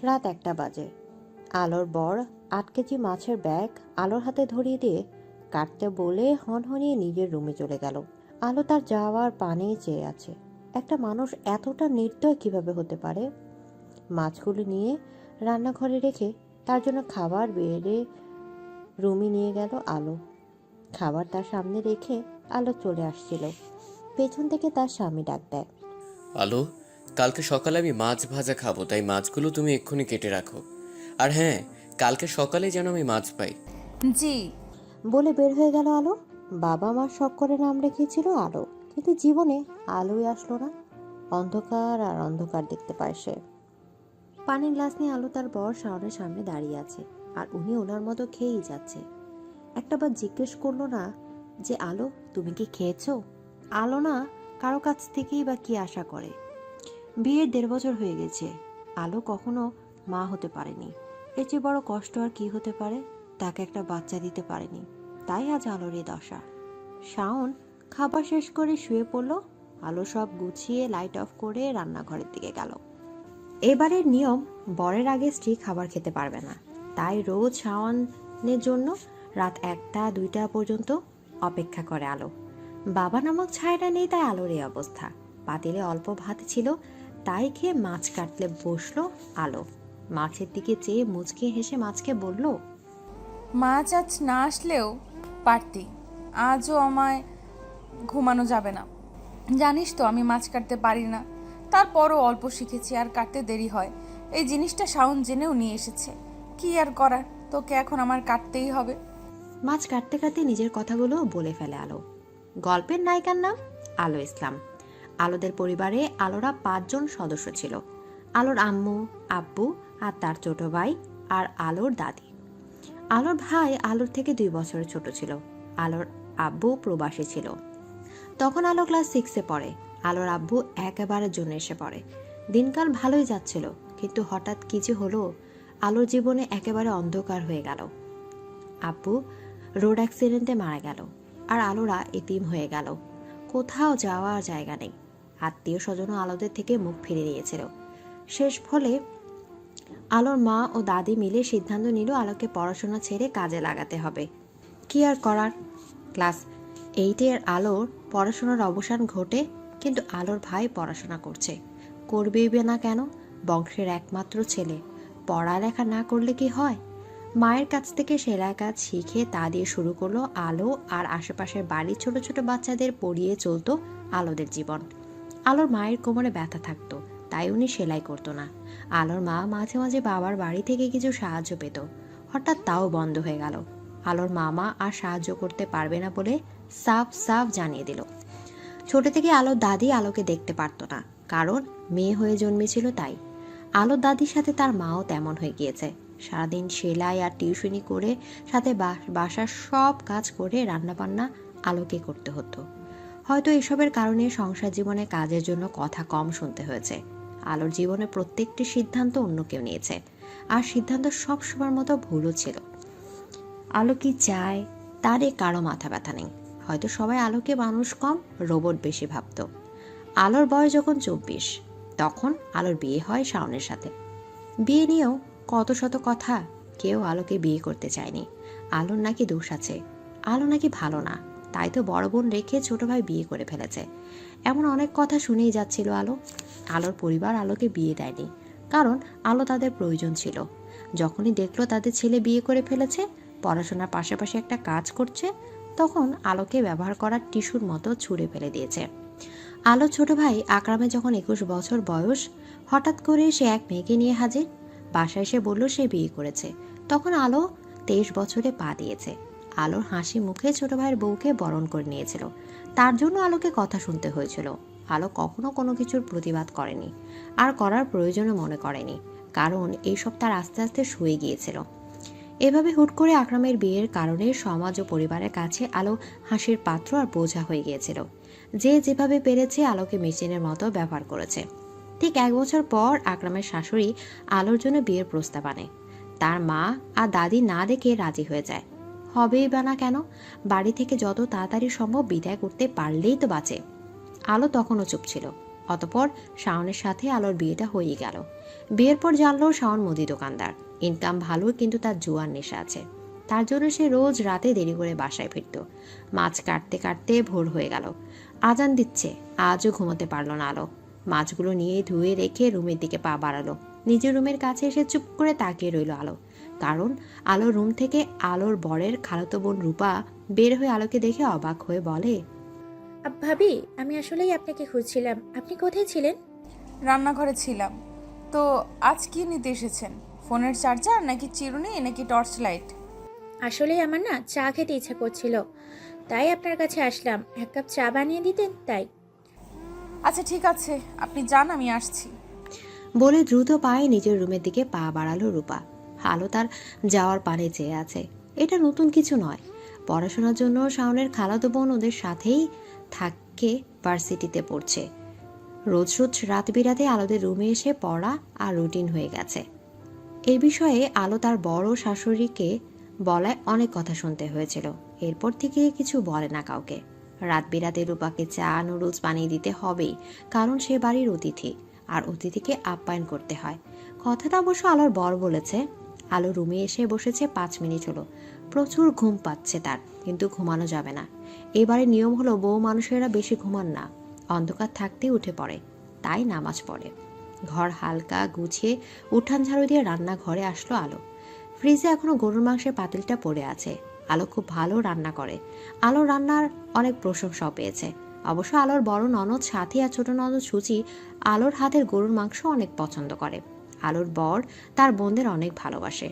রাত 1টা বাজে। আলোর বর 8 কেজি মাছের ব্যাগ আলোর হাতে ধরিয়ে দিয়ে কাটতে বলে হনহনিয়ে নিজের রুমে চলে গেল। আলো তার যাওয়ার পানেই চেয়ে আছে। একটা মানুষ এতটা নির্দয় কিভাবে হতে পারে? মাছগুলো নিয়ে রান্নাঘরে রেখে তার জন্য খাবার বেড়ে রুমে নিয়ে গেল আলো। খাবার তার সামনে রেখে আলো চলে আসছিল। পেছন থেকে তার স্বামী ডাক দেয়। আলো, কালকে সকালে আমি মাছ ভাজা খাবো, তাই মাছগুলো তুমি এক্ষুনি কেটে রাখো। আর হ্যাঁ, কালকে সকালে যেন আমি মাছ পাই। জি। বলে বের হয়ে গেল আলো। বাবা মা শখ করে নাম রেখেছিল আলো, কিন্তু জীবনে আলোই আসলো না। অন্ধকার আর অন্ধকার দেখতে পায় সে। পানির গ্লাস নিয়ে আলো তার বর শাওনের সামনে দাঁড়িয়ে আছে, আর উনি ওনার মতো খেয়েই যাচ্ছে। একটাবার জিজ্ঞেস করলো না যে আলো তুমি কি খেয়েছো? আলো না কারো কাছ থেকেই বা কি আশা করে? বিয়ের 1.5 বছর হয়ে গেছে, আলো কখনো মা হতে পারেনি। এর চেয়ে বড় কষ্ট আর কি হতে পারে? তাকে একটা বাচ্চা দিতে পারেনি, তাই আজ আলোর এই দশা। শাওন খাবার শেষ করে শুয়ে পড়ল। আলো সব গুছিয়ে লাইট অফ করে রান্নাঘরের দিকে গেল। এবারের নিয়ম, বরের আগে স্ত্রী খাবার খেতে পারবে না। তাই রোজ শাওনের জন্য রাত 1টা 2টা পর্যন্ত অপেক্ষা করে আলো। বাবা নামক ছায়াটা নেই, তাই আলোর এই অবস্থা। পাতিলে অল্প ভাত ছিল, তাই খেয়ে মাছ কাটলে বসলো আলো। মাছের দিকে চেয়ে মুচকে হেসে মাছকে বলল, মাছ আজ না আসলেও পারতি। আজও আমায় ঘুমানো যাবে না। জানিস তো আমি মাছ কাটতে পারি না, তারপরও অল্প শিখেছি আর কাটতে দেরি হয়। এই জিনিসটা শাওন জেনেও নিয়ে এসেছে। কি আর করার, তোকে এখন আমার কাটতেই হবে। মাছ কাটতে কাটতে নিজের কথাগুলো বলে ফেলে আলো। গল্পের নায়িকার নাম আলো ইসলাম। আলোদের পরিবারে আলোরা 5 জন সদস্য ছিল। আলোর আম্মু, আব্বু আর তার ছোট ভাই আর আলোর দাদি। আলোর ভাই আলোর থেকে 2 বছরের ছোট ছিল। আলোর আব্বু প্রবাসী ছিল। তখন আলো ক্লাস 6-এ পড়ে। আলোর আব্বু একেবারের জন্য এসে পড়ে। দিনকাল ভালোই যাচ্ছিল, কিন্তু হঠাৎ কি যে হলো, আলোর জীবনে একেবারে অন্ধকার হয়ে গেল। আব্বু রোড অ্যাক্সিডেন্টে মারা গেল, আর আলোরা এতিম হয়ে গেল। কোথাও যাওয়ার জায়গা নেই। আত্মীয় স্বজনও আলোদের থেকে মুখ ফিরে নিয়েছিল। শেষ ফলে আলোর মা ও দাদি মিলে সিদ্ধান্ত নিল আলোকে পড়াশোনা ছেড়ে কাজে লাগাতে হবে। কি আর করার। ক্লাস 8-এর আলোর পড়াশোনার অবসান ঘটে, কিন্তু আলোর ভাই পড়াশোনা করছে। করবেই না কেন? বংশের একমাত্র ছেলে, পড়ালেখা না করলে কি হয়? মায়ের কাছ থেকে সেলাই কাজ শিখে তা দিয়ে শুরু করলো আলো, আর আশেপাশের বাড়ির ছোট ছোট বাচ্চাদের পড়িয়ে চলতো আলোদের জীবন। আলোর মায়ের কোমরে ব্যথা থাকতো, তাই উনি সেলাই করতো না। আলোর মা মাঝে মাঝে বাবার বাড়ি থেকে কিছু সাহায্য পেত, হঠাৎ তাও বন্ধ হয়ে গেল। আলোর মামা আর সাহায্য করতে পারবে না বলে সাফ সাফ জানিয়ে দিল। ছোট থেকে আলোর দাদি আলোকে দেখতে পারতো না, কারণ মেয়ে হয়ে জন্মেছিল তাই। আলোর দাদির সাথে তার মাও তেমন হয়ে গিয়েছে। সারাদিন সেলাই আর টিউশনি করে, সাথে বাসার সব কাজ করে রান্নাবান্না আলোকে করতে হতো। হয়তো এসবের কারণে সংসার জীবনে কাজের জন্য কথা কম শুনতে হয়েছে। আলোর জীবনে প্রত্যেকটি সিদ্ধান্ত অন্য কেউ নিয়েছে, আর সিদ্ধান্ত সব সময়ের মতো ভুলও ছিল। আলো কি চায় তার কারো মাথা ব্যথা নেই। হয়তো সবাই আলোকে মানুষ কম, রোবট বেশি ভাবত। আলোর বয়স যখন 24, তখন আলোর বিয়ে হয় শাওনের সাথে। বিয়ে নিয়েও কত শত কথা। কেউ আলোকে বিয়ে করতে চায়নি। আলোর নাকি দোষ আছে, আলো নাকি ভালো না, তাই তো বড় বোন রেখে ছোট ভাই বিয়ে করে ফেলেছে। এমন অনেক কথা শুনেই যাচ্ছিল আলো। আলোর পরিবার আলোকে বিয়ে দেয়নি, কারণ আলো তাদের প্রয়োজন ছিল। যখনই দেখলো তাদের ছেলে বিয়ে করে ফেলেছে, পড়াশোনার পাশাপাশি একটা কাজ করছে, তখন আলোকে ব্যবহার করার টিস্যুর মতো ছুঁড়ে ফেলে দিয়েছে। আলো ছোট ভাই আকরামের যখন 21 বছর বয়স, হঠাৎ করে সে এক মেয়েকে নিয়ে হাজির। বাসায় এসে বলল সে বিয়ে করেছে। তখন আলো 23 বছরে পা দিয়েছে। আলোর হাসি মুখে ছোট ভাইয়ের বউকে বরণ করে নিয়েছিল। তার জন্য আলোকে কথা শুনতে হয়েছিল। আলো কখনো কোনো কিছুর প্রতিবাদ করেনি, আর করার প্রয়োজনও মনে করেনি, কারণ এইসব তার আস্তে আস্তে শুয়ে গিয়েছিল। এভাবে হুট করে আকরামের বিয়ের কারণে সমাজ ও পরিবারের কাছে আলো হাসির পাত্র আর বোঝা হয়ে গিয়েছিল। যে যেভাবে পেরেছে আলোকে মেশিনের মতো ব্যবহার করেছে। ঠিক 1 বছর পর আকরামের শাশুড়ি আলোর জন্য বিয়ের প্রস্তাব আনে। তার মা আর দাদি না দেখে রাজি হয়ে যায়। হবেই বা না কেন, বাড়ি থেকে যত তাড়াতাড়ি সম্ভব বিদায় করতে পারলেই তো বাঁচে। আলো তখনও চুপ ছিল। অতঃপর শাওনের সাথে আলোর বিয়েটা হয়ে গেল। বিয়ের পর জানলো শাওন মুদি দোকানদার, ইনকাম ভালো, কিন্তু তার জুয়ার নেশা আছে। তার জন্য সে রোজ রাতে দেরি করে বাসায় ফিরত। মাছ কাটতে কাটতে ভোর হয়ে গেল। আজান দিচ্ছে, আজও ঘুমোতে পারল না আলো। মাছগুলো নিয়ে ধুয়ে রেখে রুমের দিকে পা বাড়ালো। নিজের রুমের কাছে এসে চুপ করে তাকিয়ে রইল আলো। কারণ আলোর রুম থেকে আলোর বরের খালাতো বোন রূপা বের হয়ে আলোকে দেখে অবাক হয়ে বলে, ভাবি, আমি আসলেই আপনাকে খুঁজছিলাম। আপনি কোথায় ছিলেন? রান্নাঘরে ছিলাম। তো আজ কি নিতে এসেছেন? ফোনের চার্জার নাকি চিরুনি নাকি টর্চ লাইট? আসলে আমার না চা খেতে ইচ্ছা করছিল, তাই আপনার কাছে আসলাম। এক কাপ চা বানিয়ে দিতেন তাই। আচ্ছা ঠিক আছে, আপনি যান, আমি আসছি। বলে দ্রুত পায়ে নিজের রুমের দিকে পা বাড়ালো রূপা। আলো তার যাওয়ার পানে চেয়ে আছে। এটা নতুন কিছু নয়। পড়াশোনার জন্য শাওনের খালাতো বোন ওদের সাথেই থাকে, ভার্সিটিতে পড়ছে। রোজ রোজ রাত বিরাতে আলোদের রুমে এসে পড়া আর রুটিন হয়ে গেছে। এই বিষয়ে আলো তার বড় শাশুড়িকে বলায় অনেক কথা শুনতে হয়েছিল। এরপর থেকে কিছু বলে না কাউকে। রাত বিরাতে রূপাকে চা নুডলস বানিয়ে দিতে হবেই, কারণ সে বাড়ির অতিথি, আর অতিথিকে আপ্যায়ন করতে হয়। কথাটা অবশ্য আলোর বর বলেছে। আলো রুমে এসে বসেছে 5 মিনিট হলো। প্রচুর ঘুম পাচ্ছে তার, কিন্তু ঘুমানো যাবে না। এবারে নিয়ম হলো বউ মানুষেরা বেশি ঘুমান না, অন্ধকার থাকতেই উঠে পড়ে, তাই নামাজ পড়ে। ঘর হালকা গুছিয়ে উঠান ঝাড়ু দিয়ে রান্নাঘরে আসলো আলো। ফ্রিজে এখনো গরুর মাংসের পাতিলটা পড়ে আছে। আলো খুব ভালো রান্না করে। আলো রান্নার অনেক প্রশংসাও পেয়েছে। অবশ্য আলোর বড় ননদ সাথী আর ছোট ননদ সুচি আলোর হাতের গরুর মাংস অনেক পছন্দ করে। আলোর বর তার বোনদের অনেক ভালোবাসে।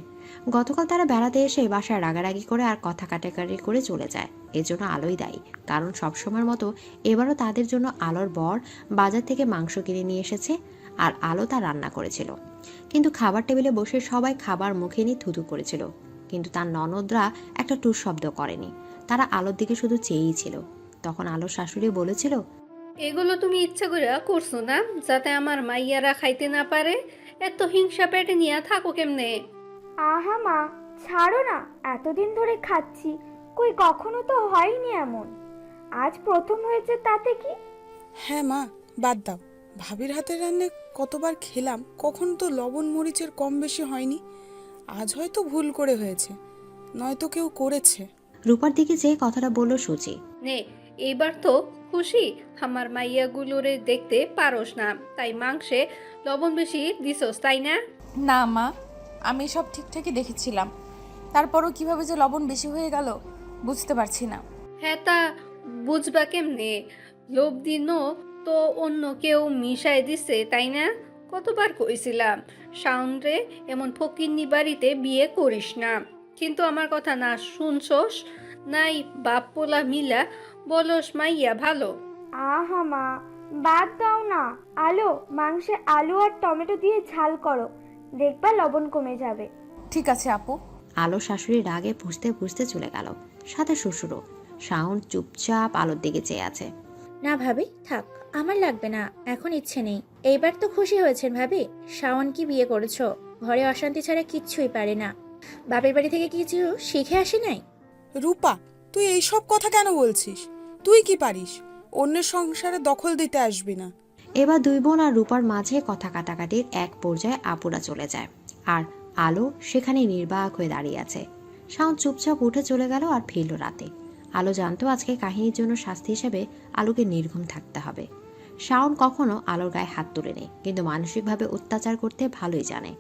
গতকাল তারা বেড়াতে এসে বাসায় রাগারাগি করে আর কথা কাটাকাটি করে চলে যায়। এজন্য আলোই দায়ী, কারণ সবসময়ের মতো এবারও তাদের জন্য আলোর বর বাজার থেকে মাংস কিনে নিয়ে এসেছে, আর আলো তা রান্না করেছিল। কিন্তু খাবার টেবিলে বসে সবাই খাবার মুখে নিয়ে থুতু করেছিল, কিন্তু তার ননদরা একটা টুস শব্দ করেনি। তারা আলোর দিকে শুধু চেয়েই ছিল। তখন আলোর শাশুড়ি বলেছিল, এগুলো তুমি ইচ্ছা করে করছো না, যাতে আমার মাইয়ারা খাইতে না পারে? এত হিংসা পেটে নিয়ে থাকো কেমনে? আহা মা, ছাড়ো না, এতদিন ধরে খাচ্ছি, কই কখনো তো হয়নি এমন। আজ প্রথম হয়েছে তাতে কি? হ্যাঁ মা, বাদ দাও। ভাবির হাতের রান্না কতবার খেলাম, কখনো তো লবণ মরিচের কম বেশি হয়নি। আজ হয়তো ভুল করে হয়েছে, নয়তো কেউ করেছে। রূপার দিকে যে কথাটা বলল সুচি। নে, এইবার তো খুশি? আমার মাইয়াগুলোরে দেখতে পারোস না, তাই মাংসে লবণ বেশি দিছস, তাই না? না মা, আমি সব ঠিকঠাকই দেখেছিলাম। তারপরও কিভাবে যে লবণ বেশি হয়ে গেল বুঝতে পারছি না। হ্যাঁ, তা বুঝবা কেমনে? লোভ দিনও তো অন্য কেউ মিশাই দিছে, তাই না? কতবার কইছিলাম শাওনরে এমন ফকিন্নি বাড়িতে বিয়ে করিস না, কিন্তু আমার কথা না শুনছস। নাই বাপ পোলা মিলা বলস মাইয়া ভালো। আহা মা, বাদ দাও না। আলো, মাংসে আলু আর টমেটো দিয়ে ঝাল করো, দেখবা লবণ কমে যাবে। ঠিক আছে আপু। আলো শাশুড়ি রাগে ফুঁসতে ফুঁসতে চলে গেল, সাথে শ্বশুরও। শাওন চুপচাপ আলোর দিকে চেয়ে আছে। না ভাবি, থাক, আমার লাগবে না, এখন ইচ্ছে নেই। এইবার তো খুশি হয়েছেন ভাবি? শাওন কি বিয়ে করেছো? ঘরে অশান্তি ছাড়া কিচ্ছুই পারে না। বাপের বাড়ি থেকে কিছু শিখে আসে নাই? রূপা, তুই এইসব কথা কেন বলছিস? তুই কি পারিস? অন্যের সংসারে দখল দিতে আসবি না। এবার দুই বোন আর রূপার মাঝে কথা কাটাকাটির এক পর্যায়ে আপুরা চলে যায়, আর আলো সেখানে নির্বাক হয়ে দাঁড়িয়ে আছে। শাওন চুপচাপ উঠে চলে গেল আর ফিরল রাতে। আলো জানতো আজকে কাহিনীর জন্য শাস্তি হিসেবে আলোকে নির্ঘুম থাকতে হবে। শাওন কখনো আলোর গায়ে হাত তোলেনি, কিন্তু মানসিকভাবে অত্যাচার করতে ভালোই জানে।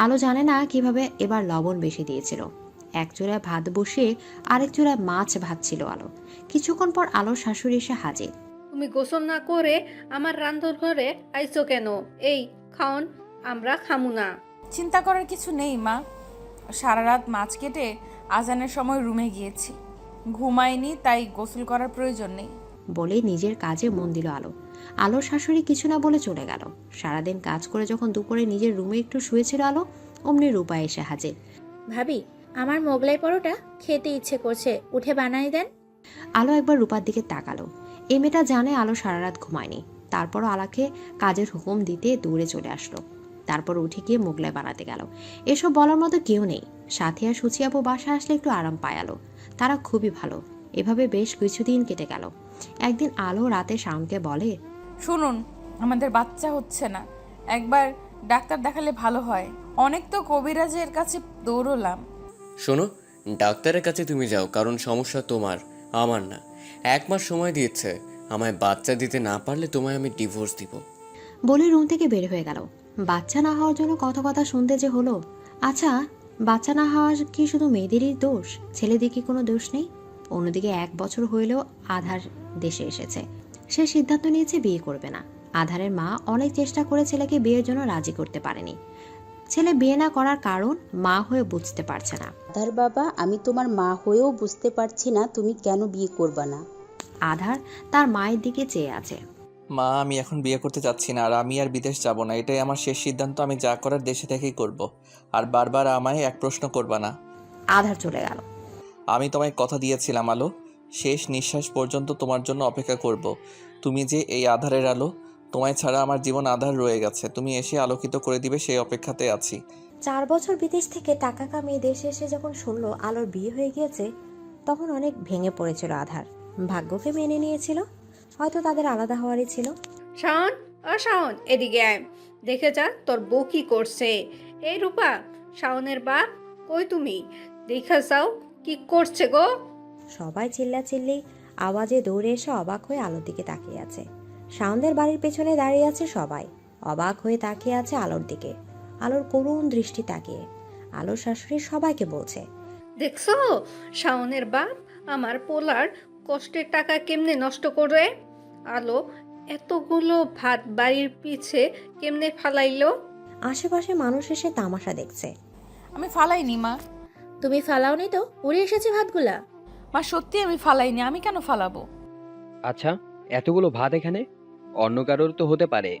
আলো জানে না কিভাবে এবার লবণ বেশি দিয়েছিল। এক চুলায় ভাত বসিয়ে আরেক চুলায় মাছ ভাজছিল আলো। কিছুক্ষণ পর আলোর শাশুড়ি এসে হাজির। তুমি গোসল না করে আমার রান্নার ঘরে আইছো কেন? এই খাওন, আমরা খামু না। চিন্তা করার কিছু নেই মা, সারা রাত মাছ কেটে আজানের সময় রুমে গিয়েছি, ঘুমাইনি, তাই গোসল করার প্রয়োজন নেই বলে নিজের কাজে মন দিল আলো। আলোর শাশুড়ি কিছু না বলে চলে গেল। সারাদিন কাজ করে যখন দুপুরে নিজের রুমে একটু শুয়েছিল আলো, অমনি রূপা এসে হাজির। ভাবি, আমার মোগলাই পরোটা খেতে ইচ্ছে করছে, উঠে বানাই দেন। আলো একবার রূপার দিকে তাকালো। এই মেয়েটা জানে আলো সারা রাত ঘুমায়নি, তারপরও আলাকে কাজের হুকুম দিতে দৌড়ে চলে আসলো। তারপর উঠে গিয়ে মোগলাই বানাতে গেল। এসব বলার মতো কেউ নেই। সাথী আর সুচি আপু বাসা আসলে একটু আরাম পায় আলো। তারা খুবই ভালো। এভাবে বেশ কিছুদিন কেটে গেল। একদিন আলো রাতে শাওনকে বলে, শুনুন, আমাদের বাচ্চা হচ্ছে না, একবার ডাক্তার দেখালে ভালো হয়। অনেক তো কবিরাজের কাছে দৌড়লাম। শোনো, ডাক্তারের কাছে তুমি যাও, কারণ সমস্যা তোমার, আমার না। 1 মাস সময় দিয়েছে, আমায় বাচ্চা দিতে না পারলে তোমায় আমি ডিভোর্স দিব। বলে রুম থেকে বের হয়ে গেল। বাচ্চা না হওয়ার জন্য কত কথা শুনতে যে হলো। আচ্ছা, বাচ্চা না হওয়ার কি শুধু মেয়েদেরই দোষ? ছেলেদের কি কোনো দোষ নেই? অন্যদিকে 1 বছর হইলেও আধার দেশে এসেছে, সে সিদ্ধান্ত নিয়েছে বিয়ে করবে না। আধারের মা অনেক চেষ্টা করে ছেলেকে বিয়ের জন্য রাজি করতে পারেনি। ছেলে বিয়ে না করার কারণ মা হয়ে বুঝতে পারছে না। আধার বাবা, আমি তোমার মা হয়েও বুঝতে পারছি না তুমি কেন বিয়ে করবা না। আধার তার মায়ের দিকে চেয়ে আছে। মা, আমি এখন বিয়ে করতে চাচ্ছি না, আর আমি আর বিদেশ যাব না। এটাই আমার শেষ সিদ্ধান্ত। আমি যা করার দেশে থেকেই করব। আর বারবার আমায় এক প্রশ্ন করবা না। আধার চলে গেল। আমি তোমায় কথা দিয়েছিলাম আলো, শেষ নিঃশ্বাস পর্যন্ত তোমার জন্য অপেক্ষা করব। তুমি যে এই আধারের আলো, তোমায় ছাড়া আমার জীবন আধার রয়ে গেছে। তুমি এসে আলোকিত করে দিবে, সেই অপেক্ষাতে আছি। 4 বছর বিদেশ থেকে টাকা কামিয়ে দেশে এসে যখন শুনলো আলোর বিয়ে হয়ে গিয়েছে, তখন অনেক ভেঙে পড়েছিল আধার। ভাগ্যকে মেনে নিয়েছিল, হয়তো তাদের আলাদা হওয়ারই ছিল। শাওন, শাওন, এদিকে আয়, দেখে যা তোর বউ কি করছে। এই রূপা, শাওনের বাপ, কই তুমি? দেখা যাও কি করছে গো। সবাই চিল্লাচিল্লি আওয়াজে দৌড়ে এসে অবাক হয়ে আলোর দিকে তাকিয়ে আছে। শাওনদের বাড়ির পেছনে দাঁড়িয়ে আছে সবাই, অবাক হয়ে তাকিয়ে আছে আলোর দিকে। আলোর করুণ দৃষ্টি তাকিয়ে আলোর শাশুড়ি সবাইকে বলছে, দেখছো শাওনের বাপ আমার পোলার কষ্টের টাকা কেমনে নষ্ট করে। আলো এতগুলো ভাত বাড়ির পিছে কেমনে ফালাইলো। আশেপাশে মানুষ এসে তামাশা দেখছে। আমি ফালাইনি মা। তুমি ফালাওনি তো, উড়ে এসেছে ভাতগুলা। মা সত্যি আমি ফালাইনি, আমি কেন ফালাবো? আচ্ছা, এতগুলো ভাত এখানে অন্য কারোর তো হতে পারে।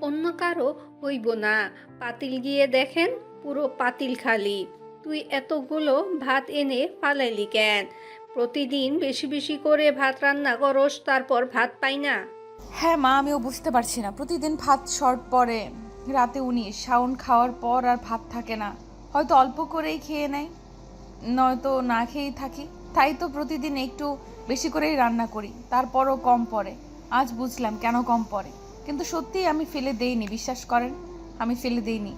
অন্য কারো হইব না, পাতিল গিয়ে দেখেন পুরো পাতিল খালি। তুই এতগুলো ভাত এনে ফালাইলি কেন? প্রতিদিন বেশি বেশি করে ভাত রান্না করস, তারপর ভাত পাই না। হ্যাঁ মা, আমিও বুঝতে পারছি না। প্রতিদিন ভাত শর্ট পড়ে, রাতে 19 শাওন খাওয়ার পর আর ভাত থাকে না। হয়তো অল্প করেই খেয়ে নেয়, নয়তো না খেয়েই থাকি। তাই তো প্রতিদিন একটু বেশি করেই রান্না করি, তারপরও কম পড়ে। আজ বুঝলাম কেন কম পড়ে। কিন্তু সত্যিই আমি ফেলে দেইনি, বিশ্বাস করেন, আমি ফেলে দেইনি।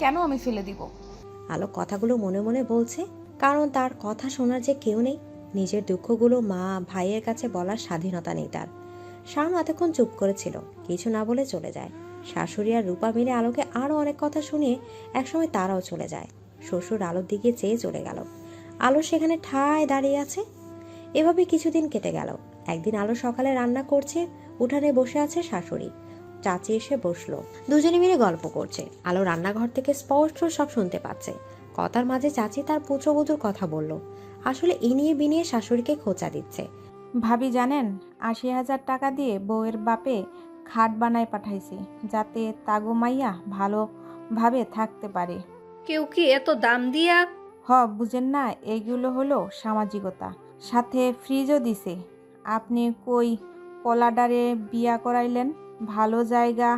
কেন আমি ফেলে দিব? আলো কথাগুলো মনে মনে বলছে, কারণ তার কথা শোনার যে কেউ নেই। নিজের দুঃখগুলো মা ভাইয়ের কাছে বলার স্বাধীনতা নেই তার। শাওন এতক্ষণ চুপ করেছিল, কিছু না বলে চলে যায়। শাশুড়ি আর রূপা মিলে আলোকে আরও অনেক কথা শুনিয়ে একসময় তারাও চলে যায়। শ্বশুর আলোর দিকে চেয়ে চলে গেল। আলো সেখানে ঠায় দাঁড়িয়ে আছে। এভাবে কিছুদিন কেটে গেল। একদিন আলো সকালে রান্না করছে, উঠানে বসে আছে শাশুড়ি। চাচি এসে বসলো, দুজনে মিলে গল্প করছে। আলো রান্নাঘর থেকে স্পষ্ট সব শুনতে পাচ্ছে। কথার মাঝে চাচি তার পুত্রবধূর কথা বলল। আসলে ইনিয়ে বিনিয়ে শাশুড়িকে খোঁচা দিচ্ছে। ভাবি জানেন, 80,000 টাকা দিয়ে বউয়ের বাপে খাট বানায় পাঠাইছি, যাতে তাগো মাইয়া ভালোভাবে থাকতে পারে। কেউ কি এত দাম দিয়া? বুঝেন না, এইগুলো হলো সামাজিকতা। সাথে ফ্রিজও দিছে। আপনি কই পলাডারে বিয়া করাইলেন, ভালো জায়গা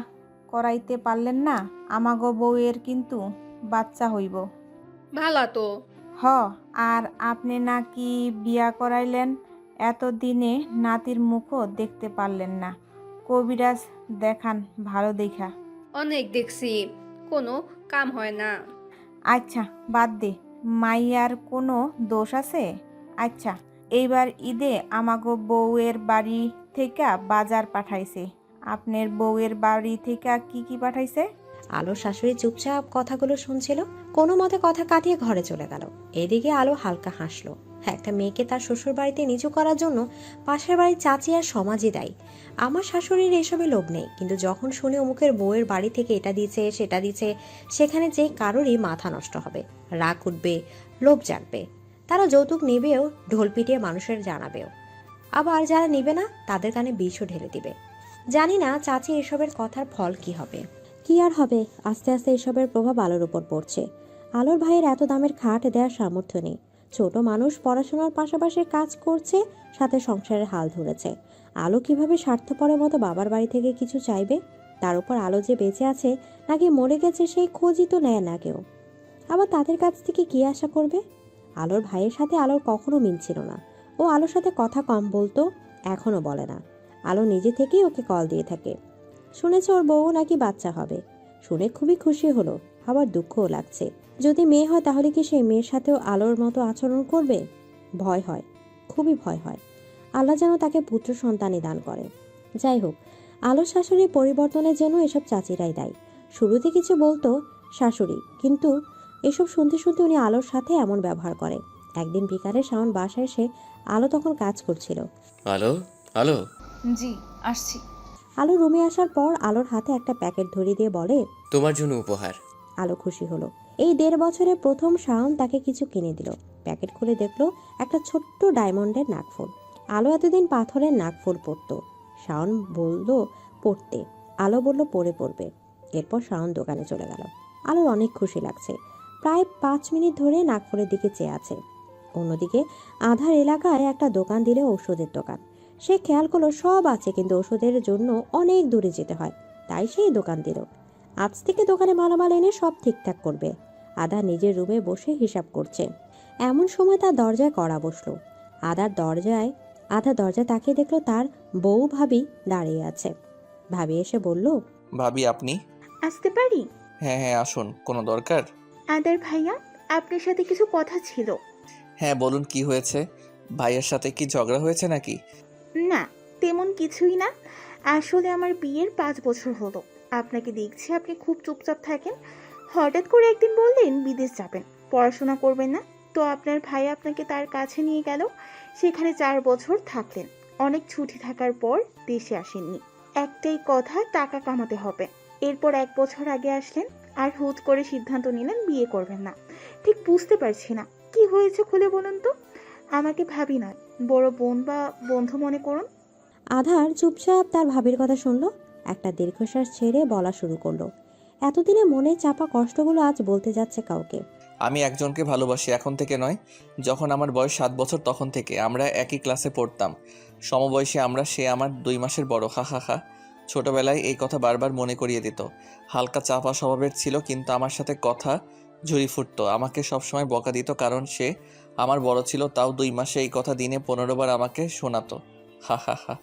করাইতে পারলেন না। আমাগো বউয়ের কিন্তু বাচ্চা হইব। ভালা তো। আর আপনি নাকি বিয়া করাইলেন, এতদিনে নাতির মুখও দেখতে পারলেন না। কবিরাজ দেখান ভালো দেখা। অনেক দেখছি, কোনো কাম হয় না। আচ্ছা বাদ দে, মাইয়ার কোনো দোষ আছে? আচ্ছা, এইবার ঈদে আমাগো বউয়ের বাড়ি থেকে বাজার পাঠাইছে। আপনার বউয়ের বাড়ি থেকে কি কি পাঠাইছে? আলোর শাশুড়ি চুপচাপ কথাগুলো শুনছিল, কোনো মতে কথা কাটিয়ে ঘরে চলে গেল। এদিকে আলো হালকা হাসলো। একটা মেয়েকে তার শ্বশুর বাড়িতে নিচু করার জন্য পাশের বাড়ির চাচি আর সমাজই দায়ী। আমার শাশুড়ির এসবে লোভ নেই, কিন্তু যখন শুনে অমুকের বউয়ের বাড়ি থেকে এটা দিচ্ছে সেটা দিচ্ছে, সেখানে যে কারোরই মাথা নষ্ট হবে, রাগ উঠবে, লোভ জাগবে। তারা যৌতুক নেবেও, ঢোল পিটিয়ে মানুষের জানাবেও। আবার যারা নেবে না তাদের কানে বিষও ঢেলে দিবে। জানি না চাচি এসবের কথার ফল কি হবে। কি আর হবে, আস্তে আস্তে এসবের প্রভাব আলোর উপর পড়ছে। আলোর ভাইয়ের এত দামের খাট দেওয়ার সামর্থ্য নেই। ছোট মানুষ পড়াশোনার পাশাপাশি কাজ করছে, সাথে সংসারের হাল ধরেছে। আলো কিভাবে স্বার্থপরের মতো বাবার বাড়ি থেকে কিছু চাইবে? তার উপর আলো যে বেঁচে আছে নাকি মরে গেছে সেই খোঁজই তো নেয় না কেউ। আবার তাদের কাছ থেকে কি আশা করবে? আলোর ভাইয়ের সাথে আলোর কখনো মিলছিল না। ও আলোর সাথে কথা কম বলতো, এখনও বলে না। আলো নিজে থেকেই ওকে কল দিয়ে থাকে। শুনেছে ওর বউ নাকি বাচ্চা হবে। শুনে খুবই খুশি হলো, আবার দুঃখও লাগছে। যদি মেয়ে হয় তাহলে কি সেই মেয়ের সাথেও আলোর মতো আচরণ করবে? ভয় হয়, খুবই ভয় হয়। আল্লাহ যেন তাকে পুত্র সন্তানই দান করে। যাই হোক, আলোর শাশুড়ির পরিবর্তনের জন্য এসব চাচিরাই দায়ী। শুরুতে কিছু বলতো শাশুড়ি, কিন্তু এসব শুনতে শুনতে উনি আলোর সাথে এমন ব্যবহার করে। একদিন বিকালে শাওন বাসায় এসে আলো তখন কাজ করছিল। আলো, আলো। জি, আসছি। আলো রুমে আসার পর আলোর হাতে একটা প্যাকেট ধরিয়ে দিয়ে বলে, তোমার জন্য উপহার। আলো খুশি হলো। এই 1.5 বছরে প্রথম শাওন তাকে কিছু কিনে দিল। প্যাকেট খুলে দেখলো একটা ছোট্ট ডায়মন্ডের নাকফুল। আলো এতদিন পাথরের নাকফুল পরতো। শাওন বলল পড়তে, আলো বলল পড়বে। এরপর শাওন দোকানে চলে গেল। আলোর অনেক খুশি লাগছে। প্রায় 5 মিনিট ধরে নাকফুলের দিকে চেয়ে আছে। অন্যদিকে আধার এলাকায় একটা দোকান দিলে ওষুধের দোকান। সে খেয়াল করলো সব আছে, কিন্তু ওষুধের জন্য অনেক দূরে যেতে হয়। তাই সেই দোকান দিল। আজ থেকে দোকানে মালামাল এনে সব ঠিকঠাক করবে। আধা নিজের রুমে বসে হিসাব করছে। এমন সময় তার দরজায় কড়া বসলো। আধা দরজা তাকিয়ে দেখলো তার বউ ভাবি দাঁড়িয়ে আছে। ভাবি এসে বলল, ভাবি আপনি? আসতে পারি? হ্যাঁ হ্যাঁ আসুন, কোনো দরকার? আদার ভাইয়া, আপনার সাথে কিছু কথা ছিল। হ্যাঁ বলুন, কি হয়েছে? ভাইয়ের সাথে কি ঝগড়া হয়েছে নাকি? না, তেমন কিছুই না। আসলে আমার বিয়ের 5 বছর হলো। আপনাকে দেখছি আপনি খুব চুপচাপ থাকেন। হঠাৎ করে একদিন বললেন বিদেশ যাবেন, পড়াশোনা করবেন না। তো আপনার ভাই আপনাকে তার কাছে নিয়ে গেল। সেখানে 4 বছর থাকলেন। অনেক ছুটি থাকার পর দেশে আসেননি। একটাই কথা, টাকা কামাতে হবে। এরপর 1 বছর আগে আসলেন, আর হুট করে সিদ্ধান্ত নিলেন বিয়ে করবেন না। ঠিক বুঝতে পারছি না কি হয়েছে, খুলে বলুন তো। আমাকে ভাবি নয়, বড় বোন বা বন্ধু মনে করুন। আধার চুপচাপ তার ভাবির কথা শুনলো। একটা দীর্ঘশ্বাস ছেড়ে বলা শুরু করলো। এতদিনে মনে চাপা কষ্টগুলো আজ বলতে যাচ্ছে কাউকে। আমি একজনকে ভালোবাসি, এখন থেকে নয়। যখন আমার বয়স 7 বছর তখন থেকে। আমরা একই ক্লাসে পড়তাম, সমবয়সী আমরা। সে আমার 2 মাসের বড়। হা হা হা। ছোটবেলায় এই কথা বারবার মনে করিয়ে দিত। হালকা চাপা স্বভাবের ছিল, কিন্তু আমার সাথে কথা ঝুরি ফুটতো। আমাকে সবসময় বকা দিত, কারণ সে আমার বড় ছিল। তাও 2 মাসে এই কথা দিনে 15 বার আমাকে শোনাতো। হা হা হা।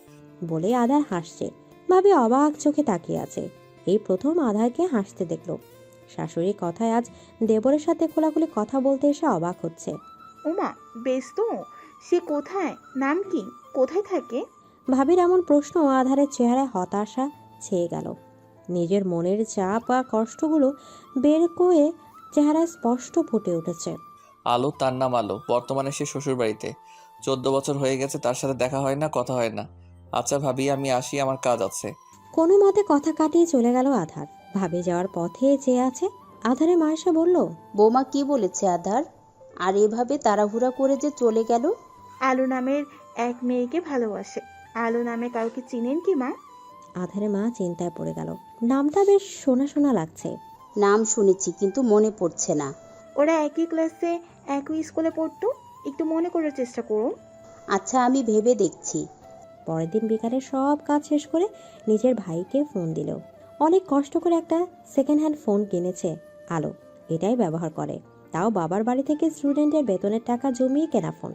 বলে আধার হাসছে। ভাবি অবাক চোখে তাকিয়ে আছে। এই প্রথম আধারকে হাসতে দেখলো। শাশুড়ির কথায় আজ দেবরের সাথে খোলাখুলি কথা বলতে এসে অবাক হচ্ছে। ওমা, বেশ তো। সে কোথায়? নাম কি? কোথায় থাকে? ভাবির এমন প্রশ্ন আধারের চেহারায় হতাশা ছেয়ে গেল। নিজের মনের চাপ আর কষ্টগুলো বের করে চেহারায় স্পষ্ট ফুটে উঠেছে। আলো, তার নাম আলো। বর্তমানে সে শ্বশুর বাড়িতে। 14 বছর হয়ে গেছে, তার সাথে দেখা হয় না, কথা হয় না। আচ্ছা ভাবি, আমি আসি, আমার কাজ আছে। কোনো মতে কথা কাটিয়ে চলে গেল আধার। ভাবি যাওয়ার পথে চেয়ে আছে। আধারে মা এসে বলল, বৌমা কি বলেছে আধার? আর এভাবে তাড়াহুড়া করে যে চলে গেল? আলো নামের এক মেয়েকে ভালোবাসে। আলো নামে কাউকে চিনেন কি মা? আধারে মা চিন্তায় পড়ে গেল। নামটা বেশ শোনা শোনা লাগছে। নাম শুনেছি, কিন্তু মনে পড়ছে না। ওরা একই ক্লাসে একই স্কুলে পড়তো। একটু মনে করার চেষ্টা করুন। আচ্ছা, আমি ভেবে দেখছি। পরের দিন বিকালে সব কাজ শেষ করে নিজের ভাইকে ফোন দিল। অনেক কষ্ট করে একটা সেকেন্ড হ্যান্ড ফোন কিনেছে আলো। এটাই ব্যবহার করে। তাও বাবার বাড়ি থেকে স্টুডেন্টের বেতনের টাকা জমিয়ে কেনা ফোন।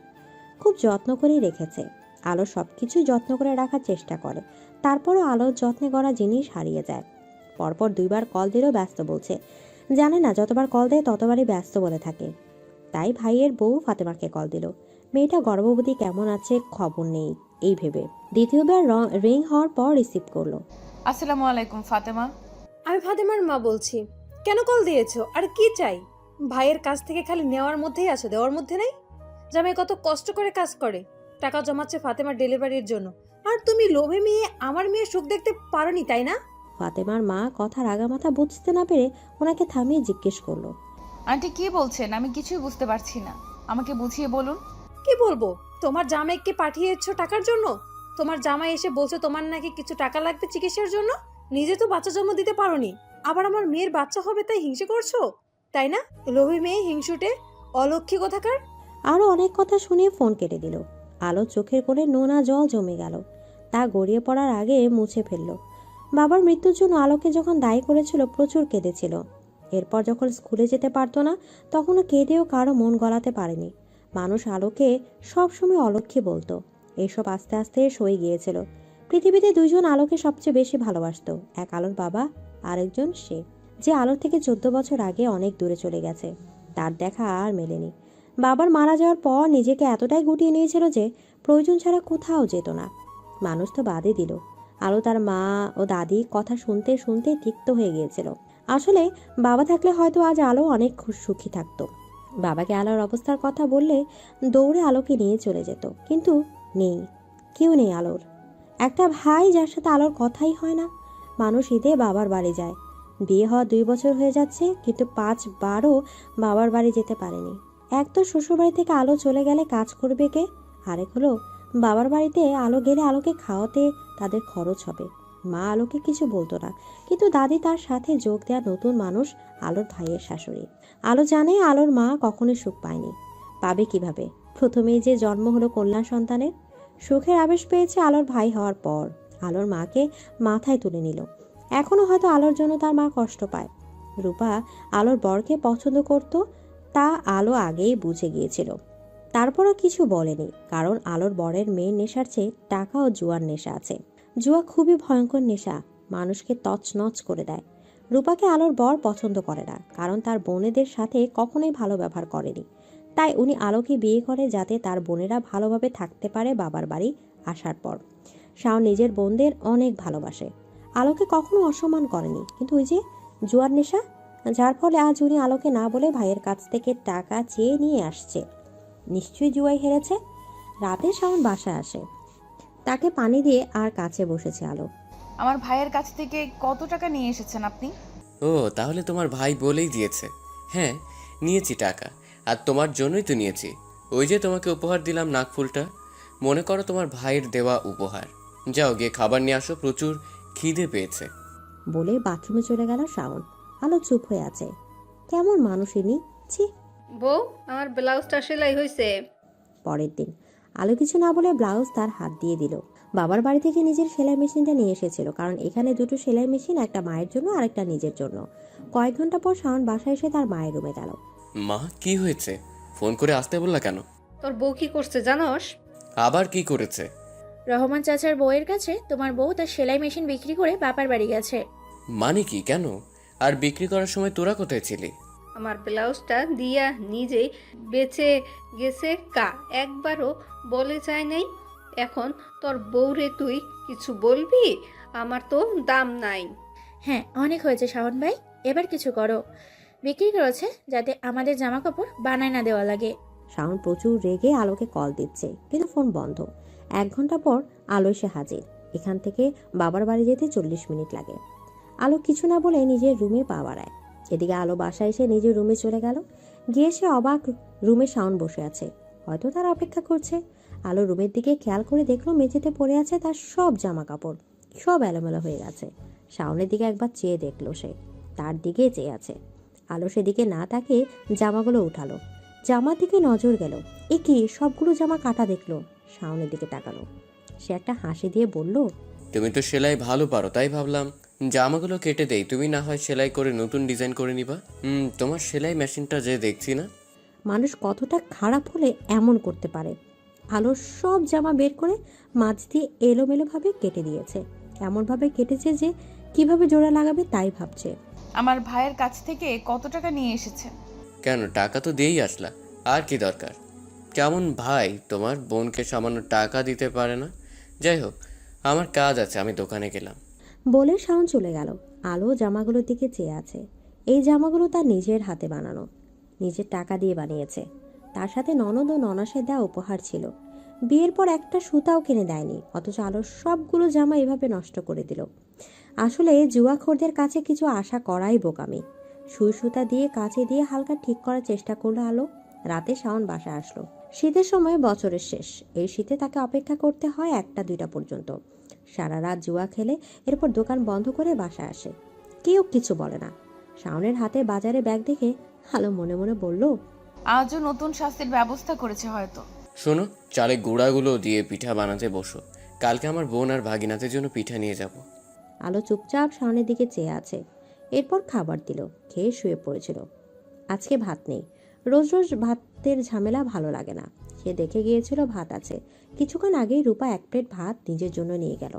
খুব যত্ন করেই রেখেছে। আলো সব কিছু যত্ন করে রাখার চেষ্টা করে। তারপরও আলোর যত্নে করা জিনিস হারিয়ে যায়। পরপর 2 বার কল দিলেও ব্যস্ত বলছে। জানে না যতবার কল দেয় ততবারই ব্যস্ত বলে থাকে। তাই ভাইয়ের বউ ফাতেমাকে কল দিল। মেয়েটা গর্ভবতী, কেমন আছে খবর নেই এই ভেবে। দ্বিতীয়বার রিং হওয়ার পর রিসিভ করলো। আসসালামু আলাইকুম ফাতেমা। আমি ফাতেমার মা বলছি। কেন কল দিয়েছো? আর কি চাই? ভাইয়ের কাছ থেকে খালি নেওয়ার মধ্যেই আছে, দেওয়ার মধ্যে নাই। জামাই কত কষ্ট করে কাজ করে, টাকা জমাচ্ছে ফাতেমার ডেলিভারির জন্য। আর তুমি লোভে মেয়ে আমার মেয়ে সুখ দেখতে পারোনি, তাই না? ফাতেমার মা কথার আগামাথা বুঝতে না পেরে ওনাকে থামিয়ে জিজ্ঞেস করলো, আন্টি কি বলছেন? আমি কিছুই বুঝতে পারছি না, আমাকে বুঝিয়ে বলুন। কি বলবো? তোমার জামাইকে পাঠিয়েছো টাকার জন্য? তোমার জামাই এসে বলছে তোমার নাকি কিছু টাকা লাগবে চিকিৎসার জন্য। নিজে তো বাচ্চা জন্ম দিতে পারোনি, আবার আমার মেয়ের বাচ্চা হবে তাই হিংসে করছো, তাই না? লোভী মেয়ে, হিংসুটে, অলক্ষী কোথাকার। আরো অনেক কথা শুনে ফোন কেটে দিল। আলো চোখের কোণে নোনা জল জমে গেল। তা গড়িয়ে পড়ার আগে মুছে ফেলল। বাবার মৃত্যুর জন্য আলোকে যখন দায়ী করেছিল প্রচুর কেঁদেছিল। এরপর যখন স্কুলে যেতে পারতো না তখনও কেঁদেও কারো মন গলাতে পারেনি। মানুষ আলোকে সবসময় অলক্ষী বলতো। এসব আস্তে আস্তে সয়ে গিয়েছিল। পৃথিবীতে দুইজন আলোকে সবচেয়ে বেশি ভালোবাসতো, এক আলোর বাবা, আরেকজন সে, যে আলোর থেকে 14 বছর আগে অনেক দূরে চলে গেছে। তার দেখা আর মেলেনি। বাবার মারা যাওয়ার পর নিজেকে এতটাই গুটিয়ে নিয়েছিল যে প্রয়োজন ছাড়া কোথাও যেত না। মানুষ তো বাদই দিল, আলো তার মা ও দাদি কথা শুনতে শুনতে তিক্ত হয়ে গিয়েছিল। আসলে বাবা থাকলে হয়তো আজ আলো অনেক সুখী থাকতো। বাবাকে আলোর অবস্থার কথা বললে দৌড়ে আলোকে নিয়ে চলে যেত, কিন্তু নেই, কেউ নেই আলোর। একটা ভাই যার সাথে আলোর কথাই হয় না। মানুষ ঈদে বাবার বাড়ি যায়। বিয়ে হওয়া 2 বছর হয়ে যাচ্ছে, কিন্তু 5 বারও বাবার বাড়ি যেতে পারেনি। এক তো শ্বশুরবাড়ি থেকে আলো চলে গেলে কাজ করবে কে, আরেক হলো বাবার বাড়িতে আলো গেলে আলোকে খাওয়াতে তাদের খরচ হবে। মা আলোকে কিছু বলতো না, কিন্তু দাদি তার সাথে যোগ দেওয়া নতুন মানুষ আলোর ভাইয়ের শাশুড়ি। আলো জানে আলোর মা কখনোই সুখ পায়নি, পাবে কিভাবে। প্রথমেই যে জন্ম হলো কন্যা সন্তানের, সুখের আবেশ পেয়েছে আলোর ভাই হওয়ার পর। আলোর মাকে মাথায় তুলে নিল। এখনো হয়তো আলোর জন্য তার মা কষ্ট পায়। রূপা আলোর বরকে পছন্দ করত, তা আলো আগেই বুঝে গিয়েছিল। তারপরও কিছু বলেনি, কারণ আলোর বরের মেয়ের নেশার চেয়ে টাকা ও জুয়ার নেশা আছে। জুয়া খুবই ভয়ঙ্কর নেশা, মানুষকে তছনছ করে দেয়। রূপাকে আলোর বর পছন্দ করে না, কারণ তার বোনেদের সাথে কখনোই ভালো ব্যবহার করেনি। তাই উনি আলোকে বিয়ে করে যাতে তার বোনেরা ভালোভাবে থাকতে পারে বাবার বাড়ি আসার পর। শাওন নিজের বোনদের অনেক ভালোবাসে, আলোকে কখনো অসম্মান করেনি। কিন্তু ওই যে জুয়ার নেশা, যার ফলে আজ উনি আলোকে না বলে ভাইয়ের কাছ থেকে টাকা চেয়ে নিয়ে আসছে। নিশ্চয়ই জুয়ায় হেরেছে। রাতে শাওন বাসায় আসে, তাকে পানি দিয়ে আর কাছে বসেছে আলো। আমার ভাইয়ের কাছ থেকে কত টাকা নিয়ে এসেছেন আপনি? ও, তাহলে তোমার ভাই বলেই দিয়েছে। হ্যাঁ, নিয়েছি টাকা, আর তোমার জন্যই তো নিয়েছি। ওই যে তোমাকে উপহার দিলাম নাকফুলটা, মনে করো তোমার ভাইয়ের দেওয়া উপহার। যাও গিয়ে খাবার নিয়ে আসো, প্রচুর খিদে পেয়েছে। বলে বাথরুমে চলে গেল শাওন। আলো চুপ হয়ে আছে। কেমন মানুষ ইনি, ছি। বউ, আমার ব্লাউজটা সেলাই হয়েছে। পরের দিন আলো কিছু না বলে ব্লাউজ তার হাত দিয়ে দিল। বাবার বাড়ি থেকে নিজের সেলাই মেশিনটা নিয়ে এসেছিল, কারণ এখানে দুটো সেলাই মেশিন, একটা মায়ের জন্য আর একটা নিজের জন্য। কয়েক ঘন্টা পর শাওন বাসায় এসে তার মায়ের রুমে গেল। মা, কি হয়েছে? ফোন করে আসতে বললা কেন? তোর বউ কি করছে জানোস? আবার কি করেছে? রহমান চাচার বউয়ের কাছে তোমার বউ তার সেলাই মেশিন বিক্রি করে বাবার বাড়ি গেছে। মানে কি, কেন? আর বিক্রি করার সময় তোরা কোথায় ছিলি? আমার ব্লাউজটা দিয়া নিজেই বেঁচে গেছে কা, একবারও বলে যায় নাই। এখন তোর বউরে তুই কিছু বলবি? আমার তো দাম নাই। হ্যাঁ, অনেক হয়েছে শাওন ভাই, এবার কিছু করো। বিক্রি করেছে যাতে আমাদের জামা কাপড় বানায় না দেওয়া লাগে। শাওন প্রচুর রেগে আলোকে কল দিচ্ছে, কিন্তু ফোন বন্ধ। 1 ঘন্টা পর আলো এসে হাজির। এখান থেকে বাবার বাড়ি যেতে 40 মিনিট লাগে। আলো কিছু না বলে নিজের রুমে পা বাড়ায়। এদিকে আলো বাসায় এসে নিজের রুমে চলে গেল। গিয়ে সে অবাক, রুমে শাওন বসে আছে, হয়তো তার অপেক্ষা করছে। আলো রুমের দিকে খেয়াল করে দেখলো মেঝেতে পড়ে আছে তার সব জামা কাপড়, সব এলোমেলো হয়ে গেছে। শাওনের দিকে একবার চেয়ে দেখলো সে, তার দিকে চেয়ে আছে। আলো সেদিকে না তাকিয়ে জামাগুলো উঠালো। জামার দিকে নজর গেল, এ কি, সবগুলো জামা কাটা দেখলো। শাওনের দিকে তাকালো, সে একটা হাসি দিয়ে বলল, তুমি তো সেলাই ভালো পারো, তাই ভাবলাম জামাগুলো কেটে দেই, তুমি না হয় সেলাই করে নতুন ডিজাইন করে নিবা। তোমার সেলাই মেশিনটা যে দেখছি না। মানুষ কতটা খারাপ হলে এমন করতে পারে। আলোর সব জামা বের করে মাঝ দিয়ে এলোমেলোভাবে কেটে দিয়েছে। এমনভাবে কেটেছে যে কিভাবে জোড়া লাগাবে তাই ভাবছে। আমার ভাইয়ের কাছ থেকে কত টাকা নিয়ে এসেছেন? কেন, টাকা তো দিয়েই আসলা, আর কি দরকার? কেমন ভাই তোমার, বোনকে সামান্য টাকা দিতে পারে না? যাই হোক, আমার কাজ আছে, আমি দোকানে গেলাম। বলে শাওন চলে গেল। আলো জামাগুলোর দিকে চেয়ে আছে। এই জামাগুলো তার নিজের হাতে বানানো, নিজের টাকা দিয়ে বানিয়েছে। তার সাথে ননদ ও ননাসের দেওয়া উপহার ছিল। বিয়ের পর একটা সুতাও কিনে দেয়নি, অথচ আলোর সবগুলো জামা এভাবে নষ্ট করে দিল। আসলে জুয়াখোরদের কাছে কিছু আশা করাই বোকামি। সুই সুতা দিয়ে কাঁচি দিয়ে হালকা ঠিক করার চেষ্টা করলো আলো। রাতে শাওন বাসায় আসলো। শীতের সময় বছরের শেষ। এই শীতে তাকে অপেক্ষা করতে হয় 1টা-2টা পর্যন্ত। সারা রাত জুয়া খেলে এরপর দোকান বন্ধ করে বাসায় আসে। কেউ কিছু বলে না। শাওনের হাতে বাজারে ব্যাগ দেখে আলো মনে মনে বলল, আজও নতুন শাস্তির ব্যবস্থা করেছে হয়তো। শোনো, চালে গুঁড়াগুলো দিয়ে পিঠা বানাতে বসো, কালকে আমার বোন আর ভাগিনাদের জন্য পিঠা নিয়ে যাব। আলো চুপচাপ শাওনের দিকে চেয়ে আছে। এরপর খাবার দিল, খেয়ে শুয়ে পড়েছিল। আজকে ভাত নেই। রোজ রোজ ভাতের ঝামেলা ভালো লাগে না। সে দেখে গিয়েছিল ভাত আছে। কিছুক্ষণ আগেই রূপা 1 প্লেট ভাত নিজের জন্য নিয়ে গেল।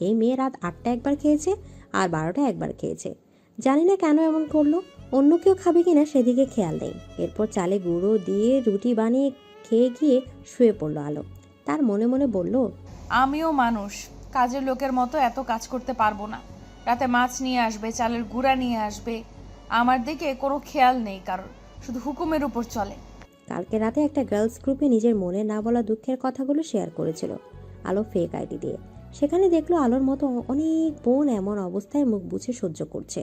এই মেয়ে রাত 8টা একবার খেয়েছে আর 12টা একবার খেয়েছে। জানি না কেন এমন করলো, অন্য কেউ খাবে কিনা সেদিকে খেয়াল নেই। এরপর চালে গুঁড়ো দিয়ে রুটি বানিয়ে খেয়ে গিয়ে শুয়ে পড়লো আলো। তার মনে মনে বলল, আমিও মানুষ, কাজের লোকের মতো এত কাজ করতে পারবো না। রাতে মাছ নিয়ে আসবে, চালের গুঁড়া নিয়ে আসবে, আমার দিকে কোনো খেয়াল নেই কারোর, শুধু হুকুমের উপর চলে। কালকে রাতে একটা গার্লস গ্রুপে নিজের মনে না বলা দুঃখের কথাগুলো শেয়ার করেছিল আলো ফেক আইডি দিয়ে। সেখানে দেখলো আলোর মতো অনেক বোন এমন অবস্থায় মুখ বুঝে সহ্য করছে।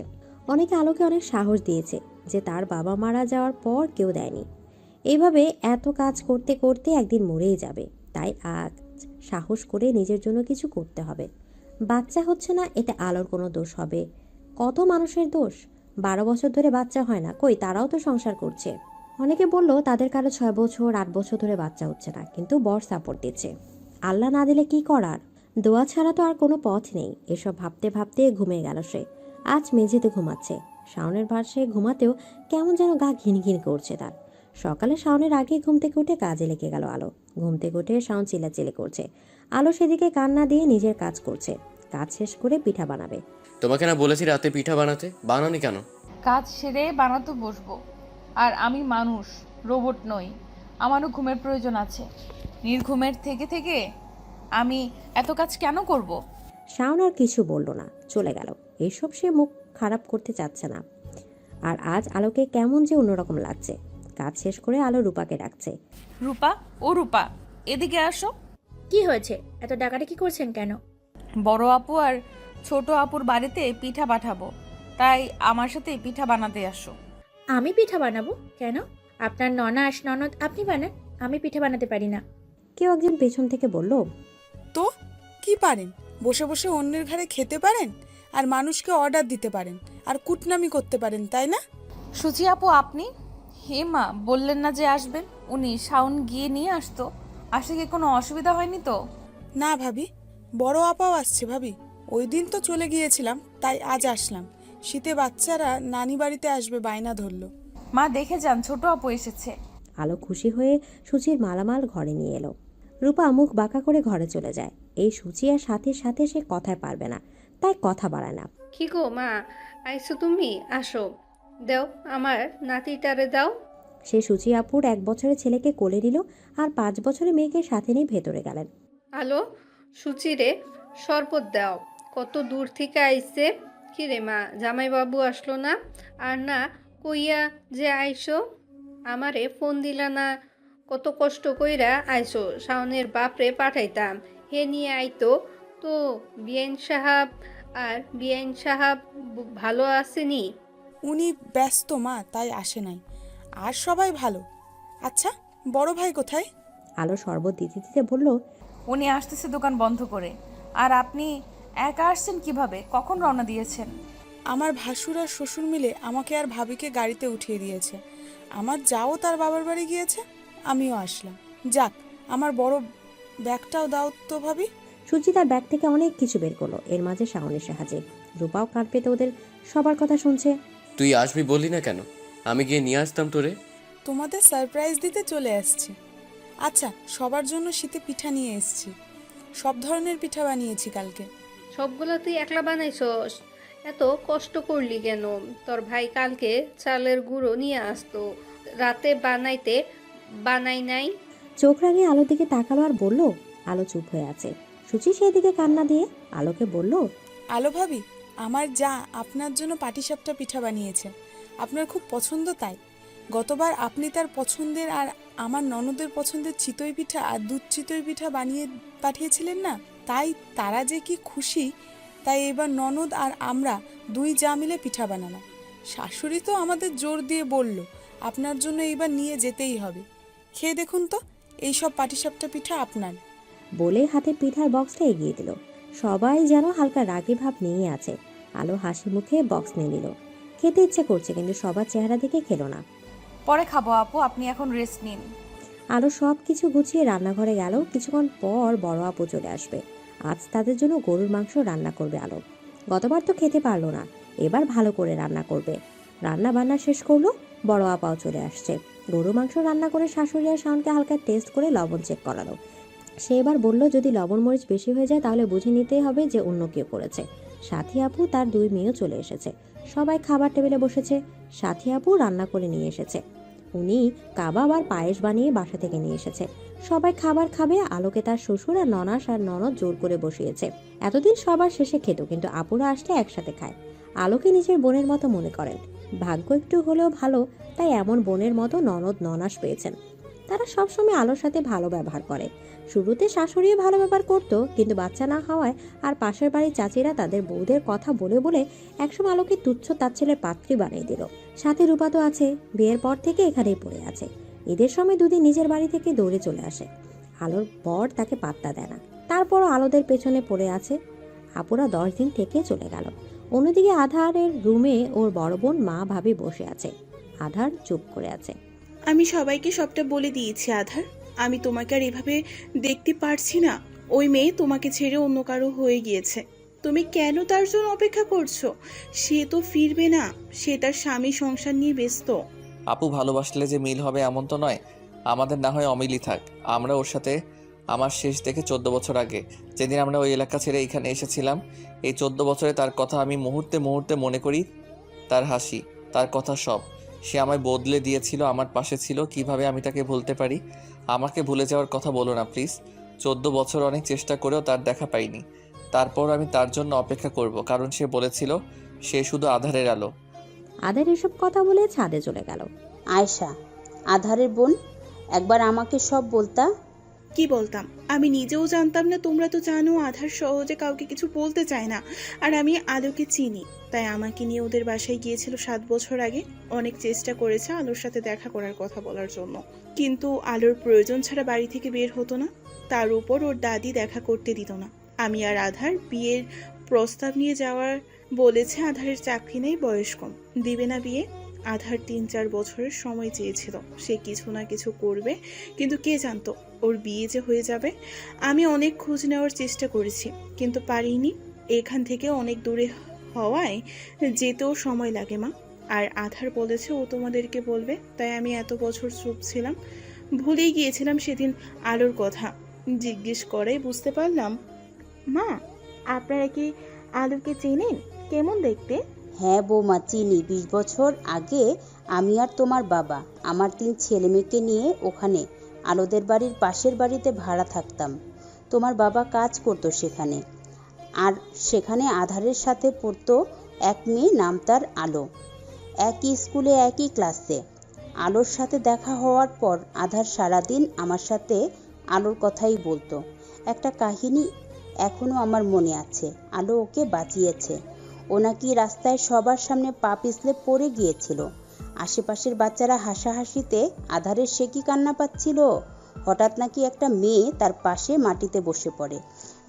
অনেকে আলোকে অনেক সাহস দিয়েছে যে তার বাবা মারা যাওয়ার পর কেউ দেয়নি। এইভাবে এত কাজ করতে করতে একদিন মরেই যাবে, তাই আজ সাহস করে নিজের জন্য কিছু করতে হবে। বাচ্চা হচ্ছে না, এতে আলোর কোনো দোষ হবে? কত মানুষের দোষ। 12 বছর ধরে বাচ্চা হয় না, কই তারাও তো সংসার করছে। অনেকে বলল তাদের কারো 6 বছর 8 বছর ধরে বাচ্চা হচ্ছে না, কিন্তু বর সাপোর্ট দিচ্ছে। আল্লাহ না দিলে কি করার, দোয়া ছাড়া তো আর কোনো পথ নেই। এসব ভাবতে ভাবতে ঘুমিয়ে গেল সে। আজ মেঝেতে ঘুমাচ্ছে। শাওনের পাশে ঘুমাতেও কেমন যেন গা ঘিন ঘিন করছে তার। সকালে শাওনের আগে ঘুম থেকে উঠে কাজে লেগে গেল আলো। ঘুম থেকে উঠে শাওন চিল্লাচিল্লি করছে, আলো সেদিকে কান না দিয়ে নিজের কাজ করছে। কাজ শেষ করে পিঠা বানাবে। তোমাকে না বলেছি রাতে পিঠা বানাতে, বানানি কেন? কাজ সেরে বানাতে বসবো, আর আমি মানুষ, রোবট নই। আমারও ঘুমের প্রয়োজন আছে। নির্ঘুমের থেকে থেকে আমি এত কাজ কেন করব? শাওন আর কিছু বলল না, চলে গেল। এসব সে মুখ খারাপ করতে চাচ্ছে না। আর আজ আলোকে কেমন যে অন্যরকম লাগছে। কাজ শেষ করে আলো রূপাকে ডাকছে। রূপা, ও রূপা, এদিকে আসো। কি হয়েছে? এত ডাকাডাকি করছেন কেন? বড় আপু আর ছোট আপুর বাড়িতে পিঠা পাঠাবো, তাই আমার সাথে পিঠা বানাতে আসো। আমি পিঠা বানাবো কেন? আপনার ননদ আপনি বানান, আমি পিঠা বানাতে পারি না। কেউ একজন পেছন থেকে বলল, তো কি পারেন? বসে বসে অন্যের ঘরে খেতে পারেন, আর মানুষকে অর্ডার দিতে পারেন, আর কুটনামি করতে পারেন, তাই না? সুচি আপু আপনি? হে মা, বললেন না যে আসবেন? উনি শাওন গিয়ে নিয়ে আসতো, আসলে কি কোনো অসুবিধা হয়নি তো? না ভাবি, বড় আপাও আসছে ভাবি। ওই দিন তো চলে গিয়েছিলাম, তাই আজ আসলাম। শীতে বাচ্চারা নানি বাড়িতে আসবে বায়না ধরলো। মা দেখে যান, ছোট আপু এসেছে। আলো খুশি হয়ে সুচির মালামাল ঘরে নিয়ে এলো। রূপা মুখ বাঁকা করে ঘরে চলে যায়। এই সুচি আর সাথীর সাথে সে কথায় পারবে না, তাই কথা বাড়ায় না। কি গো মা, আইসো তুমি? আসো, দাও আমার নাতিটারে দাও। সে সুচি আপুর 1 বছরের ছেলেকে কোলে নিল আর 5 বছরের মেয়েকে সাথে নিয়ে ভেতরে গেলেন। আলো, সুচিরে শরবত দাও। কত দূর থেকে আইছে। কি রে মা, জামাইবাবু আসলো না? আর না কইয়া যে আইসো, আমারে ফোন দিলা না? কত কষ্ট কইরা আইসো, শাওনের বাপরে পাঠাইতাম, হে নিয়ে আইতো তো। বিআইন সাহাব আর বিআইন সাহাব ভালো আসেনি? উনি ব্যস্ত মা, তাই আসে নাই। আর সবাই ভালো। আচ্ছা, বড় ভাই কোথায়? আলো শরবত দিতে দিতে বলল, উনি আসতেছে দোকান বন্ধ করে। আর আপনি একা আসছেন কিভাবে? কখন রওনা দিয়েছেন? আমার ভাসুর আর শ্বশুর মিলে আমাকে আর ভাবিকে গাড়িতে উঠিয়ে দিয়েছে। আমার যাও তার বাবার বাড়ি গিয়েছে, আমিও আসলাম। যাক, আমার বড় ব্যাগটাও দাও তো ভাবি। সুচি তার ব্যাগ থেকে অনেক কিছু বের করলো। এর মাঝে শাওন এসে হাজির। রূপাও কাঁদ পেতে ওদের সবার কথা শুনছে। তুই আসবি বললি না কেন? আমি গিয়ে নিয়ে আসতাম তোরে। তোমাদের সারপ্রাইজ দিতে চলে আসছি। আচ্ছা, সবার জন্য শীতে পিঠা নিয়ে এসেছি। সব ধরনের পিঠা বানিয়েছি কালকে। সবগুলো তুই একলা বানাইছস? এত কষ্ট করলি কেন? তোর ভাই কালকে চালের গুঁড়ো নিয়ে আসতো, রাতে বানাই নাই? চোখ রাঙিয়ে আলোর দিকে তাকালো আর বলল। আলো চুপ হয়ে আছে। সুচি সেই দিকে কান্না দিয়ে আলোকে বলল, আলো ভাবি, আমার যা আপনার জন্য পাটিসাপটা পিঠা বানিয়েছে। আপনার খুব পছন্দ, তাই গতবার আপনি তার পছন্দের আর আমার ননদের পছন্দের চিতই পিঠা আর দুধ চিতই পিঠা বানিয়ে পাঠিয়েছিলেন না? তাই তারা যে কি খুশি, তাই এবার ননদ আর আমরা 2 যা মিলে পিঠা বানালাম। শাশুড়ি তো আমাদের জোর দিয়ে বলল আপনার জন্য এইবার নিয়ে যেতেই হবে। খেয়ে দেখুন তো, এইসব পাটিসাপটা পিঠা আপনার। বলে হাতে পিঠার বক্সটা এগিয়ে দিল। সবাই যেন হালকা রাগী ভাব নিয়ে আছে। আলো হাসি মুখে বক্স নিয়ে নিল। খেতে ইচ্ছে করছে, কিন্তু সবার চেহারা দেখে খেলো না। পরে খাবো আপু, আপনি এখন রেস্ট নিন। আলো সব কিছু গুছিয়ে রান্নাঘরে গেল। কিছুক্ষণ পর বড় আপু চলে আসবে। আজ তাদের জন্য গরুর মাংস রান্না করবে আলো। গতবার তো খেতে পারলো না, এবার ভালো করে রান্না করবে। রান্না বান্না শেষ করলো, বড় আপাও চলে আসছে। গরুর মাংস রান্না করে শাশুড়ি আর শাওনকে হালকা টেস্ট করে লবণ চেক করালো। সে এবার বলল, যদি লবণ মরিচ বেশি হয়ে যায় তাহলে বুঝে নিতেই হবে যে অন্য কেউ করেছে। সাথী আপু তার 2 মেয়েও চলে এসেছে। সবাই খাবার টেবিলে বসেছে। সাথী আপু রান্না করে নিয়ে এসেছে। উনি কাবাব আর পায়েস বানিয়ে বাসা থেকে নিয়ে এসেছে। সবাই খাবার খাবে। আলোকে তার শ্বশুর আর ননাস আর ননদ জোর করে বসিয়েছে। এতদিন সবার শেষে খেত, কিন্তু আপুরা আসলে একসাথে খায়। আলোকে নিজের বোনের মতো মনে করেন। ভাগ্য একটু হলেও ভালো, তাই এমন বোনের মতো ননদ ননাস পেয়েছেন। তারা সবসময় আলোর সাথে ভালো ব্যবহার করে। শুরুতে শাশুড়িও ভালো ব্যবহার করতো, কিন্তু বাচ্চা না হওয়ায় আর পাশের বাড়ির চাচিরা তাদের বউদের কথা বলে বলে একসময় আলোকে তুচ্ছ তাচ্ছিল্যের পাত্রী বানিয়ে দিল। সাথে রূপা তো আছে, বিয়ের পর থেকে এখানেই পড়ে আছে। ঈদের সময় দুদিন নিজের বাড়ি থেকে দৌড়ে চলে আসে। আলোর বর তাকে পাত্তা দেয় না, তারপরও আলোদের পেছনে পড়ে আছে। আপুরা 10 দিন থেকে চলে গেল। অন্যদিকে আধারের রুমে ওর বড় বোন মা ভাবি বসে আছে। আধার চুপ করে আছে। আমি সবাইকে সবটা বলে দিয়েছি আধার, আমি তোমাকে আর এভাবে দেখতে পারছি না। ওই মেয়ে তোমাকে ছেড়ে অন্য কারো হয়ে গিয়েছে। তুমি কেন তার জন্য অপেক্ষা করছো? সে তো ফিরবে না, সে তার স্বামী সংসার নিয়ে ব্যস্ত। আপু ভালোবাসলে যে মিল হবে এমন তো নয়। আমাদের না হয় অমিলই থাক, আমরা ওর সাথে আমার শেষ দেখে 14 বছর আগে, যেদিন আমরা ওই এলাকা ছেড়ে এখানে এসেছিলাম। এই 14 বছরে তার কথা আমি মুহূর্তে মুহূর্তে মনে করি। তার হাসি, তার কথা সব। সে আমায় বদলে দিয়েছিল, আমার পাশে ছিল। কিভাবে আমি তাকে ভুলতে পারি? আমাকে ভুলে যাওয়ার কথা বলো না প্লিজ। 14 বছর অনেক চেষ্টা করেও তার দেখা পাইনি। তারপর আমি তার জন্য অপেক্ষা করব, কারণ সে বলেছিল সে শুধু আধারের আলো। আধার এসব কথা বলে ছাদে চলে গেল। আয়শা, আধারের বোন, একবার আমাকে সব বলতা। কি বলতাম? আমি নিজেও জানতাম না। তোমরা তো জানো আধার সহজে কাউকে কিছু বলতে চায় না। আর আমি আলোকে চিনি, তাই আমাকে নিয়ে ওদের বাসায় গিয়েছিল 7 বছর আগে। অনেক চেষ্টা করেছে আলোর সাথে দেখা করার কথা বলার জন্য, কিন্তু আলোর প্রয়োজন ছাড়া বাড়ি থেকে বের হতো না। তার উপর ওর দাদি দেখা করতে দিত না। আমি আর আধার বিয়ের প্রস্তাব নিয়ে যাওয়ার বলেছে। আধারের চাকরি নেই, বয়স কম, দিবে না বিয়ে। আধার 3-4 বছরের সময় চেয়েছিল, সে কিছু না কিছু করবে, কিন্তু কে জানতো ওর বিয়ে যে হয়ে যাবে। আমি অনেক খোঁজ নেওয়ার চেষ্টা করেছি, কিন্তু পারিনি। এখান থেকে অনেক দূরে হওয়ায় যেতেও সময় লাগে মা। আর আধার বলেছে ও তোমাদেরকে বলবে, তাই আমি এত বছর চুপ ছিলাম। ভুলেই গিয়েছিলাম সেদিন আলোর কথা। জিজ্ঞেস করেই বুঝতে পারলাম। মা, আপনারা কি আলোকে চেনেন? কেমন দেখতে? হ্যাঁ বৌমা, চিনি। 20 বছর আগে আমি আর তোমার বাবা আমার 3 ছেলে মেয়েকে নিয়ে ওখানে আলোদের বাড়ির পাশের বাড়িতে ভাড়া থাকতাম। তোমার বাবা কাজ করতো সেখানে। আর সেখানে আধারের সাথে পড়তো এক মেয়ে, নাম তার আলো। একই স্কুলে, একই ক্লাসে। আলোর সাথে দেখা হওয়ার পর আধার সারাদিন আমার সাথে আলোর কথাই বলতো। একটা কাহিনী এখনো আমার মনে আছে। আলো ওকে বাঁচিয়েছে। ও নাকি রাস্তায় সবার সামনে পা পিছলে পড়ে গিয়েছিল। আশেপাশের বাচ্চারা হাসাহাসিতে আধারের সে কি কান্না পাচ্ছিল। হঠাৎ নাকি একটা মেয়ে তার পাশে মাটিতে বসে পড়ে।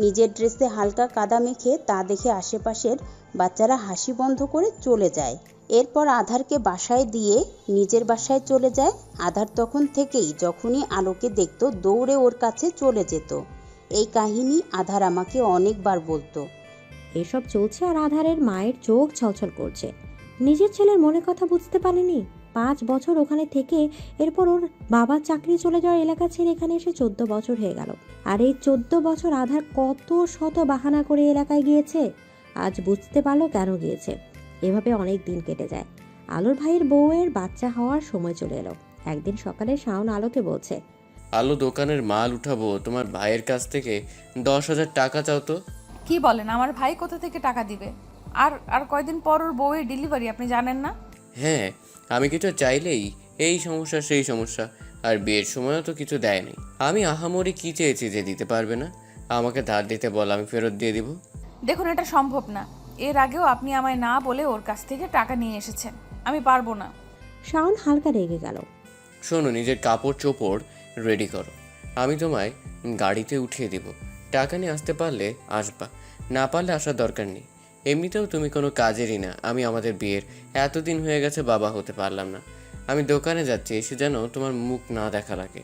নিজের ড্রেসে হালকা কাদা মেখে, তা দেখে আশেপাশের বাচ্চারা হাসি বন্ধ করে চলে যায়। এরপর আধারকে বাসায় দিয়ে নিজের বাসায় চলে যায়। আধার তখন থেকেই যখনই আলোকে দেখত দৌড়ে ওর কাছে চলে যেত। এই কাহিনী আধার আমাকে অনেকবার বলতো। এসব চলছে আর আধারের মায়ের চোখ ছলছল করছে। নিজের ছেলের মনের কথা বুঝতে পারেনি। 5 বছর ওখানে থেকে এরপর ওর বাবার চাকরি চলে যাওয়ার এলাকা ছেড়ে এখানে এসে 14 বছর হয়ে গেল। আর এই 14 বছর আধার কত শত বাহানা করে এলাকায় গিয়েছে। আজ বুঝতে পারলো কেন গিয়েছে। এভাবে অনেক দিন কেটে যায়। আলোর ভাইয়ের বউয়ের বাচ্চা হওয়ার সময় চলে এলো। একদিন সকালে শাওন আলোকে বলছে, আলো, দোকানের মাল উঠাবো, তোমার ভাইয়ের কাছ থেকে 10,000 টাকা চাও তো। কি বলেন? আমার ভাই কোথা থেকে টাকা দিবে? আর আর কয়দিন পর ওর বউয়ের ডেলিভারি, আপনি জানেন না? হ্যাঁ, আমি কিছু চাইলেই এই সমস্যা সেই সমস্যা, আর বিয়ের সময়ও তো কিছু দেয়নি। আমি আহামরি কি চেয়েছি যে দিতে পারবে না? আমাকে ধার দিতে বল, আমি ফেরত দিয়ে দিব। দেখুন, এটা সম্ভব না। এর আগেও আপনি আমায় না বলে ওর কাছ থেকে টাকা নিয়ে এসেছেন। আমি পারবো না। শাওন হালকা রেগে গেল। শোনো, নিজের কাপড় চোপড় রেডি করো, আমি তোমায় গাড়িতে উঠিয়ে দিব। টাকা নিয়ে আসতে পারলে আসবা, না পারলে আসার দরকার নেই। এমনিতেও তুমি কোনো কাজেরই না। আমি আমাদের বিয়ের এতদিন হয়ে গেছে, বাবা হতে পারলাম না। আমি দোকানে যাচ্ছি, এসে যেন তোমার মুখ না দেখা লাগে।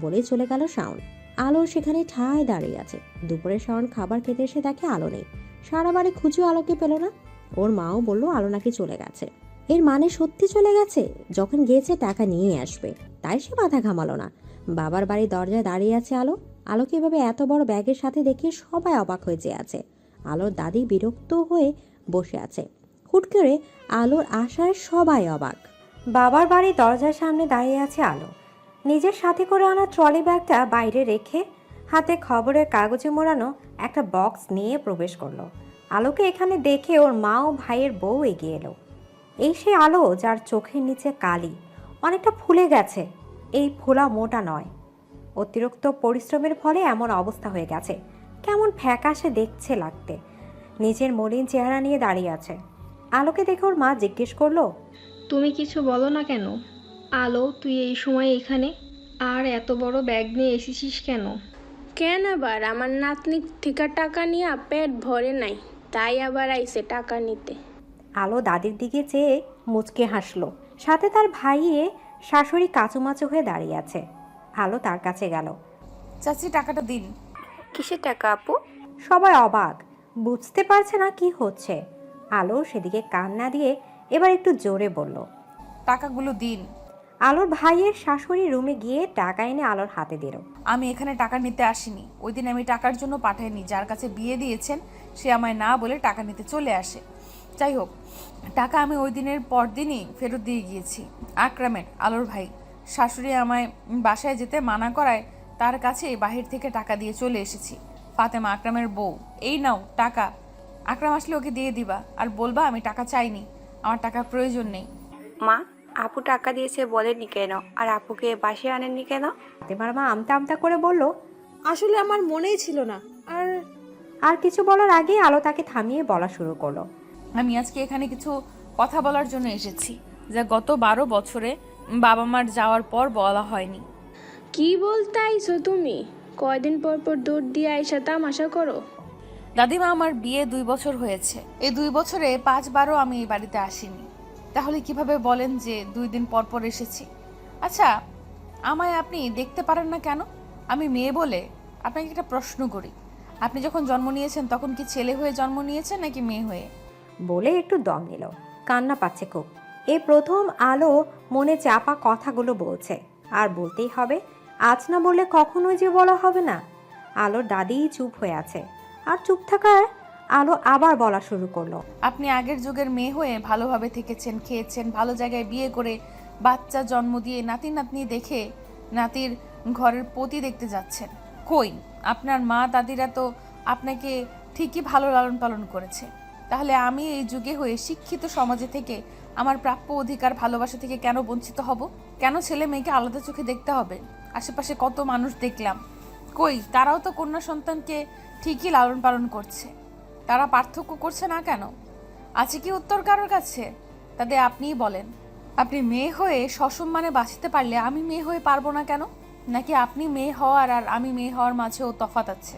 বলে চলে গেল শাওন। আলো সেখানে ঠায় দাঁড়িয়ে আছে। দুপুরে শাওন খাবার খেতে এসে দেখে আলো নেই। সারা বাড়ি খুঁজেও আলোকে পেল না। ওর মাও বলল আলো নাকি চলে গেছে। এর মানে সত্যি চলে গেছে। যখন গিয়েছে টাকা নিয়ে আসবে, তাই সে মাথা ঘামালো না। বাবার বাড়ির দরজায় দাঁড়িয়ে আছে আলো। আলোকে এভাবে এত বড় ব্যাগের সাথে দেখে সবাই অবাক হয়ে যেয়ে আছে। আলোর দাদি বিরক্ত হয়ে বসে আছে। হুট করে আলোর আশায় সবাই অবাক। বাবার বাড়ির দরজার সামনে দাঁড়িয়ে আছে আলো। নিজের সাথে করে আনা ট্রলি ব্যাগটা বাইরে রেখে হাতে খবরের কাগজে মোড়ানো একটা বক্স নিয়ে প্রবেশ করলো। আলোকে এখানে দেখে ওর মা ও ভাইয়ের বউ এগিয়ে এলো। এই সে আলো যার চোখের নিচে কালি, অনেকটা ফুলে গেছে। এই ফোলা মোটা নয়, অতিরিক্ত পরিশ্রমের ফলে এমন অবস্থা হয়ে গেছে। কেমন ফ্যাকাশে দেখছে লাগতে। নিজের মলিন চেহারা নিয়ে দাঁড়িয়ে আছে। আলোকে দেখে ওর মা জিজ্ঞেস করলো, তুমি কিছু বলো না কেন? আলো, তুই এই সময় এখানে আর এত বড় ব্যাগ নিয়ে এসেছিস কেন? কেন আবার? আমার নাতনির থেকে টাকা নিয়ে পেট ভরে নাই, তাই আবার আইসে টাকা নিতে। আলো দাদির দিকে চেয়ে মুচকে হাসলো। সাথে তার ভাইয়ে শাশুড়ি কাচুমাচু হয়ে দাঁড়িয়ে আছে। আলো তার কাছে গেল। চাচি টাকাটা দিন। কিসের টাকা আপু? সবাই অবাক, বুঝতে পারছে না কি হচ্ছে। আলো সেদিকে কান না দিয়ে এবার একটু জোরে বলল, টাকাগুলো দিন। আলোর ভাইয়ের শাশুড়ি রুমে গিয়ে টাকা এনে আলোর হাতে দিল। আমি এখানে টাকা নিতে আসিনি। ওই দিন আমি টাকার জন্য পাঠাইনি। যার কাছে বিয়ে দিয়েছেন সে আমায় না বলে টাকা নিতে চলে আসে। যাই হোক, টাকা আমি ওই দিনের পরদিনই ফেরত দিয়ে গিয়েছি। আকরামের, আলোর ভাই, শাশুড়ি আমায় বাসায় যেতে মানা করায় তার কাছে বাহির থেকে টাকা দিয়ে চলে এসেছি। ফাতেমা আকরামের বউ। এই নাও টাকা। আকরাম আসলে ওকে দিয়ে দিবা আর বলবা আমি টাকা চাইনি, আমার টাকার প্রয়োজন নেই। মা, আপু টাকা দিয়েছে বলেননি কেন? আর আপুকে বাসায় আনেননি কেন? ফাতেমার মা আমতা আমতা করে বলল, আসলে আমার মনেই ছিল না। আর কিছু বলার আগেই আলো তাকে থামিয়ে বলা শুরু করলো, আমি আজকে এখানে কিছু কথা বলার জন্য এসেছি, যা গত 12 বছরে বাবা মার যাওয়ার পর বলা হয়নি। কি বলতে আইছো তুমি? কয়দিন পর পর দৌড় দিয়ে আইসা তামাশা করো। দাদিমা, আমার বিয়ে 2 বছর হয়েছে। এই 2 বছরে 5বারও আমি এই বাড়িতে আসিনি। তাহলে কিভাবে বলেন যে 2 দিন পর পর এসেছি? আচ্ছা, আমায় আপনি দেখতে পারেন না কেন? আমি মেয়ে বলে? আপনাকে একটা প্রশ্ন করি, আপনি যখন জন্ম নিয়েছেন তখন কি ছেলে হয়ে জন্ম নিয়েছেন নাকি মেয়ে হয়ে? বলে একটু দম নিল। কান্না পাচ্ছে খুব। এই প্রথম আলো মনে চাপা কথাগুলো বলছে, আর বলতেই হবে। আজ না বললে কখনোই যে বলা হবে না। আলোর দাদি চুপ হয়ে আছে, আর চুপ থাকার আলো আবার বলা শুরু করলো, আপনি আগের যুগের মেয়ে হয়ে ভালোভাবে থেকেছেন, খেয়েছেন, ভালো জায়গায় বিয়ে করে বাচ্চা জন্ম দিয়ে নাতি নাতনি দেখে নাতির ঘরের পতি দেখতে যাচ্ছেন। কই, আপনার মা দাদিরা তো আপনাকে ঠিকই ভালো লালন পালন করেছে। তাহলে আমি এই যুগে হয়ে শিক্ষিত সমাজে থেকে আমার প্রাপ্য অধিকার ভালোবাসা থেকে কেন বঞ্চিত হব? কেন ছেলে মেয়েকে আলাদা চোখে দেখতে হবে? আশেপাশে কত মানুষ দেখলাম, কই তারাও তো কন্যা সন্তানকে ঠিকই লালন পালন করছে। তারা পার্থক্য করছে না কেন? আছে কি উত্তর কারোর কাছে? তাদের আপনিই বলেন। আপনি মেয়ে হয়ে সসম্মানে বাঁচতে পারলে আমি মেয়ে হয়ে পারবো না কেন? নাকি আপনি মেয়ে হওয়ার আর আমি মেয়ে হওয়ার মাঝেও তফাৎ আছে?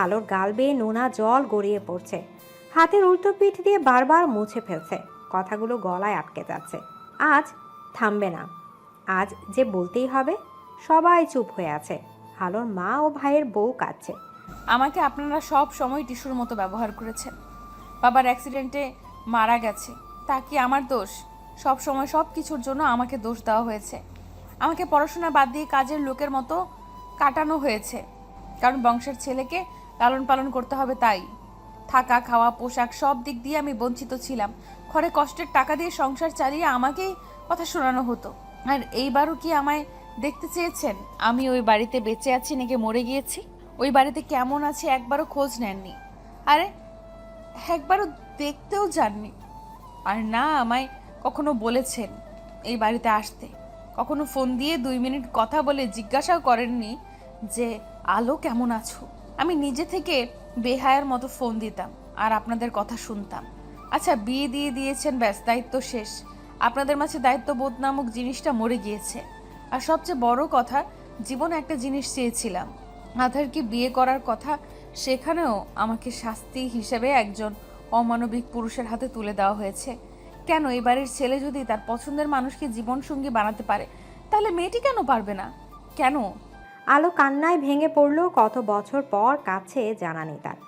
আলোর গাল বেয়ে নোনা জল গড়িয়ে পড়ছে। হাতের উল্টো পিঠ দিয়ে বারবার মুছে ফেলছে। কথাগুলো গলায় আটকে যাচ্ছে। আজ থামবে না, আজ যে বলতেই হবে। সবাই চুপ হয়ে আছে। আলোর মা ও ভাইয়ের বউ কাঁদছে। আমাকে আপনারা সব সময় টিস্যুর মতো ব্যবহার করেছেন। বাবার অ্যাক্সিডেন্টে মারা গেছে, তা কি আমার দোষ? সব সময় সব কিছুর জন্য আমাকে দোষ দেওয়া হয়েছে। আমাকে পড়াশোনা বাদ দিয়ে কাজের লোকের মতো কাটানো হয়েছে, কারণ বংশের ছেলেকে লালন পালন করতে হবে তাই। থাকা, খাওয়া, পোশাক সব দিক দিয়ে আমি বঞ্চিত ছিলাম। ঘরে কষ্টের টাকা দিয়ে সংসার চালিয়ে আমাকেই কথা শোনানো হতো। আর এইবারও কি আমায় দেখতে চেয়েছেন আমি ওই বাড়িতে বেঁচে আছি নাকি মরে গিয়েছি? ওই বাড়িতে কেমন আছে একবারও খোঁজ নেননি। আরে একবারও দেখতেও যাননি। আর না আমায় কখনো বলেছেন এই বাড়িতে আসতে। কখনো ফোন দিয়ে 2 মিনিট কথা বলে জিজ্ঞাসাও করেননি যে আলো কেমন আছো। আমি নিজে থেকে বেহায়ার মতো ফোন দিতাম আর আপনাদের কথা শুনতাম। আচ্ছা, বিয়ে দিয়ে দিয়েছেন, ব্যাস দায়িত্ব শেষ। আপনাদের মাঝে দায়িত্ববোধ নামক জিনিসটা মরে গিয়েছে। আর সবচেয়ে বড় কথা, জীবনে একটা জিনিস চেয়েছিলাম, আধারকে বিয়ে করার কথা। সেখানেও আমাকে শাস্তি হিসেবে একজন অমানবিক পুরুষের হাতে তুলে দেওয়া হয়েছে। কেন? এই বাড়ির ছেলে যদি তার পছন্দের মানুষকে জীবনসঙ্গী বানাতে পারে, তাহলে মেয়েটি কেন পারবে না? কেন? আলো কান্নায় ভেঙে পড়লো। কত বছর পর কাছে জানা নেই তার।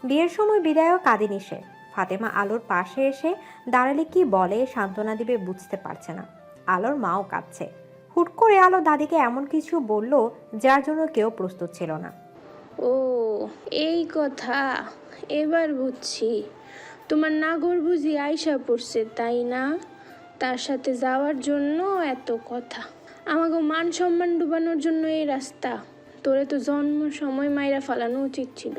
বিয়ের সময় বিদায়ও কাঁদেনি সে। ফাতেমা আলোর পাশে এসে দাঁড়ালে কি বলে সান্ত্বনা দিবে বুঝতে পারছে না। আলোর মাও কাঁদছে। হুট করে আলো দাদিকে এমন কিছু বলল যার জন্য কেউ প্রস্তুত ছিল না। ও, এই কথা, এবার বুঝছি। তোমার নাগর বুঝি আয়সা পড়ছে, তাই না? তার সাথে যাওয়ার জন্য এত কথা। আমাকে মান সম্মান ডুবানোর জন্য এই রাস্তা। তোরে তো জন্ম সময় মাইরা ফালানো উচিত ছিল।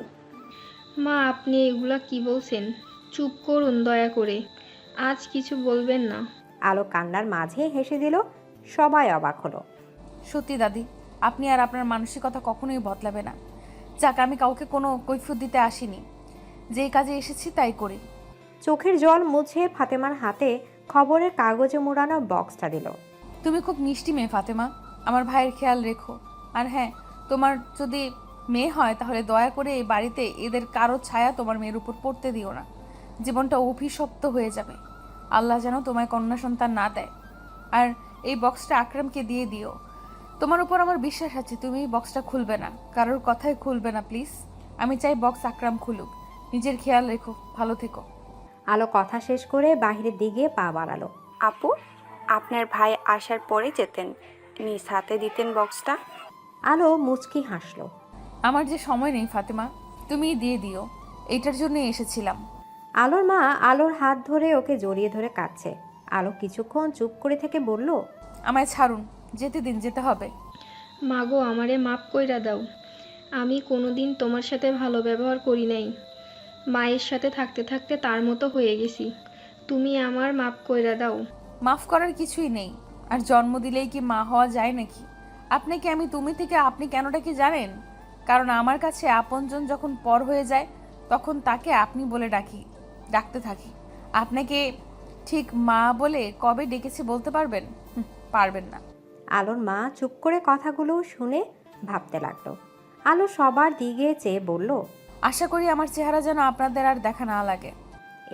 মা, আপনি এগুলা কি বলছেন? চুপ করুন দয়া করে, আজ কিছু বলবেন না। আলো কান্নার মাঝে হেসে দিল। সবাই অবাক হলো। সত্যি দাদি, আপনি আর আপনার মানসিকতা কখনোই বদলাবে না। যাক, আমি কাউকে কোনো কৈফিয়ত দিতে আসিনি, যেই কাজে এসেছি তাই করি। চোখের জল মুছে ফাতেমার হাতে খবরের কাগজে মোড়ানো বক্সটা দিল। তুমি খুব মিষ্টি মেয়ে ফাতেমা, আমার ভাইয়ের খেয়াল রেখো। আর হ্যাঁ, তোমার যদি মেয়ে হয় তাহলে দয়া করে এই বাড়িতে এদের কারো ছায়া তোমার মেয়ের উপর পড়তে দিও না। জীবনটা অভিশপ্ত হয়ে যাবে। আল্লাহ যেন তোমায় কন্যা সন্তান না দেয়। আর এই বক্সটা আকরামকে দিয়ে দিও। তোমার উপর আমার বিশ্বাস আছে, তুমি এই বক্সটা খুলবে না, কারোর কথাই খুলবে না প্লিজ। আমি চাই বক্স আকরাম খুলুক। নিজের খেয়াল রেখো, ভালো থেকো। আলো কথা শেষ করে বাহিরের দিকে পা বাড়ালো। আপু, আপনার ভাই আসার পরে যেতেন, নিজ হাতে দিতেন বক্সটা। আলো মুচকি হাসলো। আমার যে সময় নেই ফাতেমা, তুমি দিয়ে দিও, এইটার জন্যই এসেছিলাম। আলোর মা আলোর হাত ধরে ওকে জড়িয়ে ধরে কাঁদছে। আলো কিছুক্ষণ চুপ করে থেকে বলল, আমায় ছাড়ুন, যেতে দিন, যেতে হবে। মাগো, আমারে মাপ কইরা দাও। আমি কোনোদিন তোমার সাথে ভালো ব্যবহার করি নাই। মায়ের সাথে থাকতে থাকতে তার মতো হয়ে গেছি। তুমি আমার মাপ কইরা দাও। মাফ করার কিছুই নেই। আর জন্ম দিলেই কি মা হওয়া যায় নাকি? আপনাকে আমি তুমি থেকে আপনি কেনটা কি জানেন? কারণ আমার কাছে আপনজন যখন পর হয়ে যায় তখন তাকে আপনি বলে ডাকতে থাকি। আপনাকে ঠিক মা বলে কবে ডেকেছি বলতে পারবেন? পারবেন না। আলোর মা চুপ করে কথাগুলো শুনে ভাবতে লাগলো। আলো সবার দিকে চেয়ে বলল, আশা করি আমার চেহারা যেন আপনাদের আর দেখা না লাগে।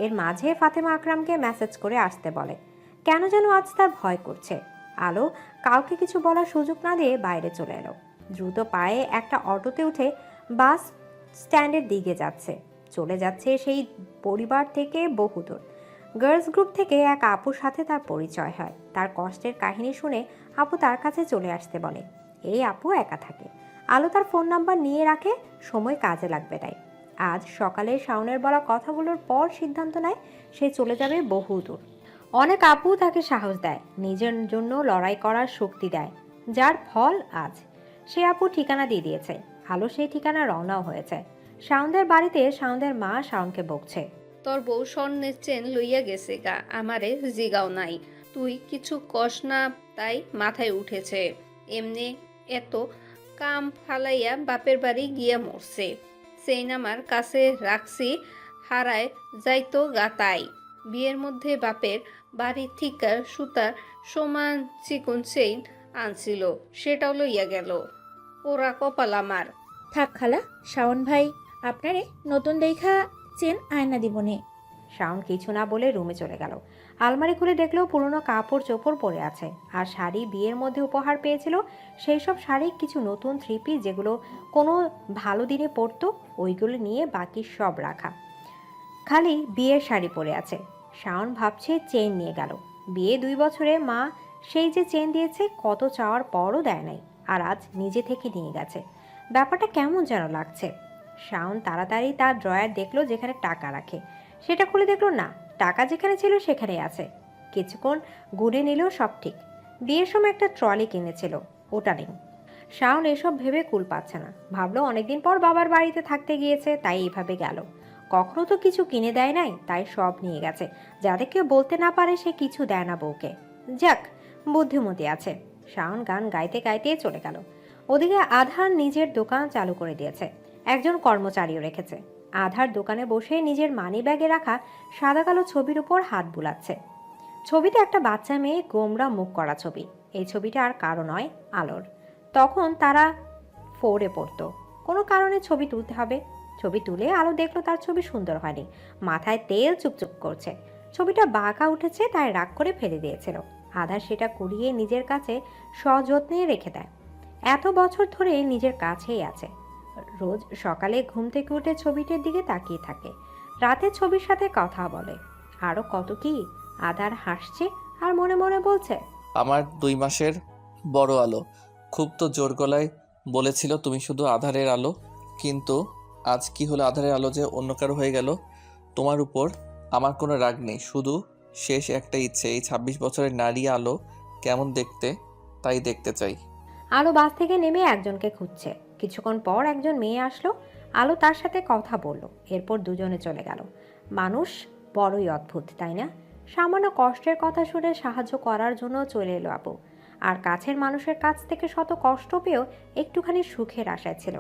এর মাঝে ফাতেমা আকরামকে মেসেজ করে আসতে বলে। কেন যেন আজ তার ভয় করছে। আলো কাউকে কিছু বলার সুযোগ না দিয়ে বাইরে চলে এলো। দ্রুত পায়ে একটা অটোতে উঠে বাস স্ট্যান্ডের দিকে চলে যাচ্ছে সেই পরিবার থেকে বহুদূর। গার্লস গ্রুপ থেকে এক আপুর সাথে তার পরিচয় হয়। তার কষ্টের কাহিনী শুনে আপু তার কাছে চলে আসতে বলে। এই আপু একা থাকে। আলো তার ফোন নাম্বার নিয়ে রাখে, সময় কাজে লাগবে তাই। আজ সকালে শাওনের বলা কথাগুলোর পর সিদ্ধান্ত নেয় সে চলে যাবে বহুদূর। অনেক আপু তাকে সাহস দেয়, নিজের জন্য লড়াই করার শক্তি দেয়, যার ফল আজ সে আপু ঠিকানা দিয়ে দিয়েছে। আলো সেই ঠিকানা রওনাও হয়েছে। শাওনদের বাড়িতে শাওনদের মা শাওনকে বকছে, তোর বউ স্বর্ণের চেন লইয়া গেছে গা, আমারে জিগাও নাই। তুই কিছু কস না তাই মাথায় উঠেছে। এমনি এত কাম ফালাইয়া বাপের বাড়ি গিয়া মরছে। চেইন আমার কাছে রাখছি, হারায় যাইতো গাতাই। বিয়ের মধ্যে বাপের বাড়ি থিকা সুতার সমান চিকন চেইন আনছিল, সেটাও লইয়া গেল। ওরা কপাল আমার। থাক খালা, শাওন ভাই আপনারে নতুন দেখা চেন আয়না দিবনে। শাওন কিছু না বলে রুমে চলে গেল। আলমারি খুলে দেখলেও পুরনো কাপড় চোপড় পরে আছে। আর শাড়ি বিয়ের মধ্যে উপহার পেয়েছিল, সেই সব শাড়ি কিছু নতুন থ্রি পিস যেগুলো কোনো ভালো দিনে পরতো, ওইগুলো নিয়ে বাকি সব রাখা। খালি বিয়ের শাড়ি পরে আছে। শাওন ভাবছে চেন নিয়ে গেল। বিয়ে 2 বছরে মা সেই যে চেন দিয়েছে, কত চাওয়ার পরও দেয় নাই, আর আজ নিজে থেকে নিয়ে গেছে। ব্যাপারটা কেমন যেন লাগছে। শাওন তাড়াতাড়ি তার ড্রয়ার দেখলো যেখানে টাকা রাখে। সেটা খুলে দেখলো না, টাকা যেখানে ছিল সেখানেই আছে। কিছুক্ষণ গুনে নিলেও সব ঠিক। বিয়ের সময় একটা ট্রলি কিনেছিল, ওটা নেই। শাওন এসব ভেবে কুল পাচ্ছে না। ভাবলো অনেকদিন পর বাবার বাড়িতে থাকতে গিয়েছে, তাই এইভাবে গেল। কখনো তো কিছু কিনে দেয় নাই, তাই সব নিয়ে গেছে, যাতে কেউ বলতে না পারে সে কিছু দেয় না বউকে। যাক, বুদ্ধিমতী আছে। শাওন গান গাইতে গাইতে চলে গেল। ওদিকে আধার নিজের দোকান চালু করে দিয়েছে, একজন কর্মচারীও রেখেছে। আধার দোকানে বসে নিজের মানি ব্যাগে রাখা সাদা কালো ছবির উপর হাত বুলাচ্ছে। ছবিতে একটা বাচ্চা মেয়ে গোমরা মুখ করা ছবি। এই ছবিটা আর কারো নয়, আলোর। তখন তারা 4-এ পড়তো। কোনো কারণে ছবি তুলতে হবে। ছবি তুলে আলো দেখলো তার ছবি সুন্দর হয়নি, মাথায় তেল চুপচুপ করছে। ছবিটা বাঁকা উঠেছে, তাই রাগ করে ফেলে দিয়েছিল। আধার সেটা কুড়িয়ে নিজের কাছে সযত্নে রেখে দেয়। এত বছর ধরে নিজের কাছেই আছে। রোজ সকালে ঘুম থেকে উঠে ছবিটির দিকে তাকিয়ে থাকে, রাতে ছবির সাথে কথা বলে, আরো কত কি। আধার হাসছে আর মনে মনে বলছে, আমার 2 মাসের বড় আলো খুব তো জোর গলায় বলেছিল তুমি শুধু আধারের আলো, কিন্তু আজ কি হলো আধারের আলো যে অন্য কারো হয়ে গেল? তোমার উপর আমার কোনো রাগ নেই, শুধু শেষ একটা ইচ্ছে, এই 26 বছরের নারী আলো কেমন দেখতে তাই দেখতে চাই। আলো বাস থেকে নেমে একজনকে খুঁজছে। কিছুক্ষণ পর একজন মেয়ে আসলো। আলো তার সাথে কথা বলল, এরপর দুজনে চলে গেল। মানুষ বড়ই অদ্ভুত, তাই না? সামান্য কষ্টের কথা শুনে সাহায্য করার জন্য চলে এলো আপু, আর কাছের মানুষের কাছ থেকে শত কষ্ট পেয়েও একটুখানি সুখের আশায় ছিল।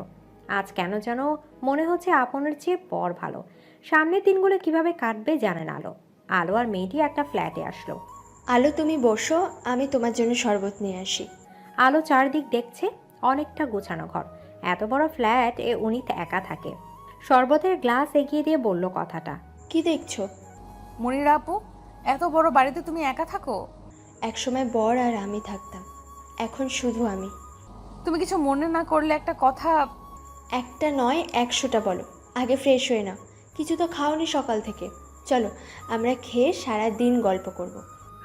আজ কেন যেন মনে হচ্ছে আপনের চেয়ে পর ভালো। সামনের দিনগুলো কিভাবে কাটবে জানেন আলো। আলো আর মেয়েটি একটা ফ্ল্যাটে আসলো। আলো তুমি বসো, আমি তোমার জন্য শরবত নিয়ে আসি। আলো চারদিক দেখছে, অনেকটা গোছানো ঘর। এত বড় ফ্ল্যাট এ উনি একা থাকে। শরবতের গ্লাস এগিয়ে দিয়ে বলল কথাটা। কি দেখছো? মনিরা আপু, এত বড় বাড়িতে তুমি একা থাকো? একসময় বর আর আমি থাকতাম, এখন শুধু আমি। তুমি কিছু মনে না করলে একটা কথা। একটা নয় 100টা বলো। আগে ফ্রেশ হয়ে নাও, কিছু তো খাওনি সকাল থেকে। চলো আমরা খেয়ে সারা দিন গল্প করব।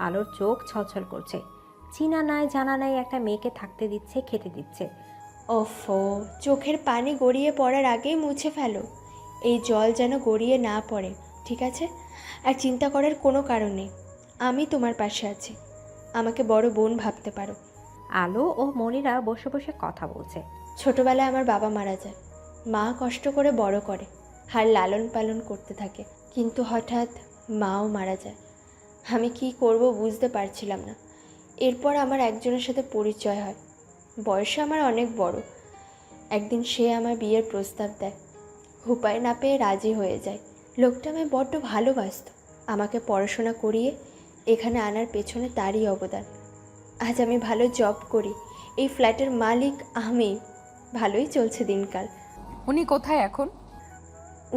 আলোর চোখ ছলছল করছে। চিনা নাই জানা নাই একটা মেয়েকে থাকতে দিচ্ছে, খেতে দিচ্ছে। ওফো, চোখের পানি গড়িয়ে পড়ার আগেই মুছে ফেলো। এই জল যেন গড়িয়ে না পড়ে, ঠিক আছে? আর চিন্তা করার কোনো কারণ নেই, আমি তোমার পাশে আছি। আমাকে বড় বোন ভাবতে পারো। আলো ও মনিরা বসে বসে কথা বলছে। ছোটবেলায় আমার বাবা মারা যায়, মা কষ্ট করে বড় করে আর লালন পালন করতে থাকে, কিন্তু হঠাৎ মাও মারা যায়। আমি কি করব বুঝতে পারছিলাম না। এরপর আমার একজনের সাথে পরিচয় হয়, বয়সে আমার অনেক বড়। একদিন সে আমার বিয়ের প্রস্তাব দেয়, উপায় না পেয়ে রাজি হয়ে যায়। লোকটা আমায় বড্ড ভালোবাসত, আমাকে পড়াশোনা করিয়ে এখানে আনার পেছনে তারই অবদান। আজ আমি ভালো জব করি, এই ফ্ল্যাটের মালিক আমি। ভালোই চলছে দিনকাল। উনি কোথায় এখন?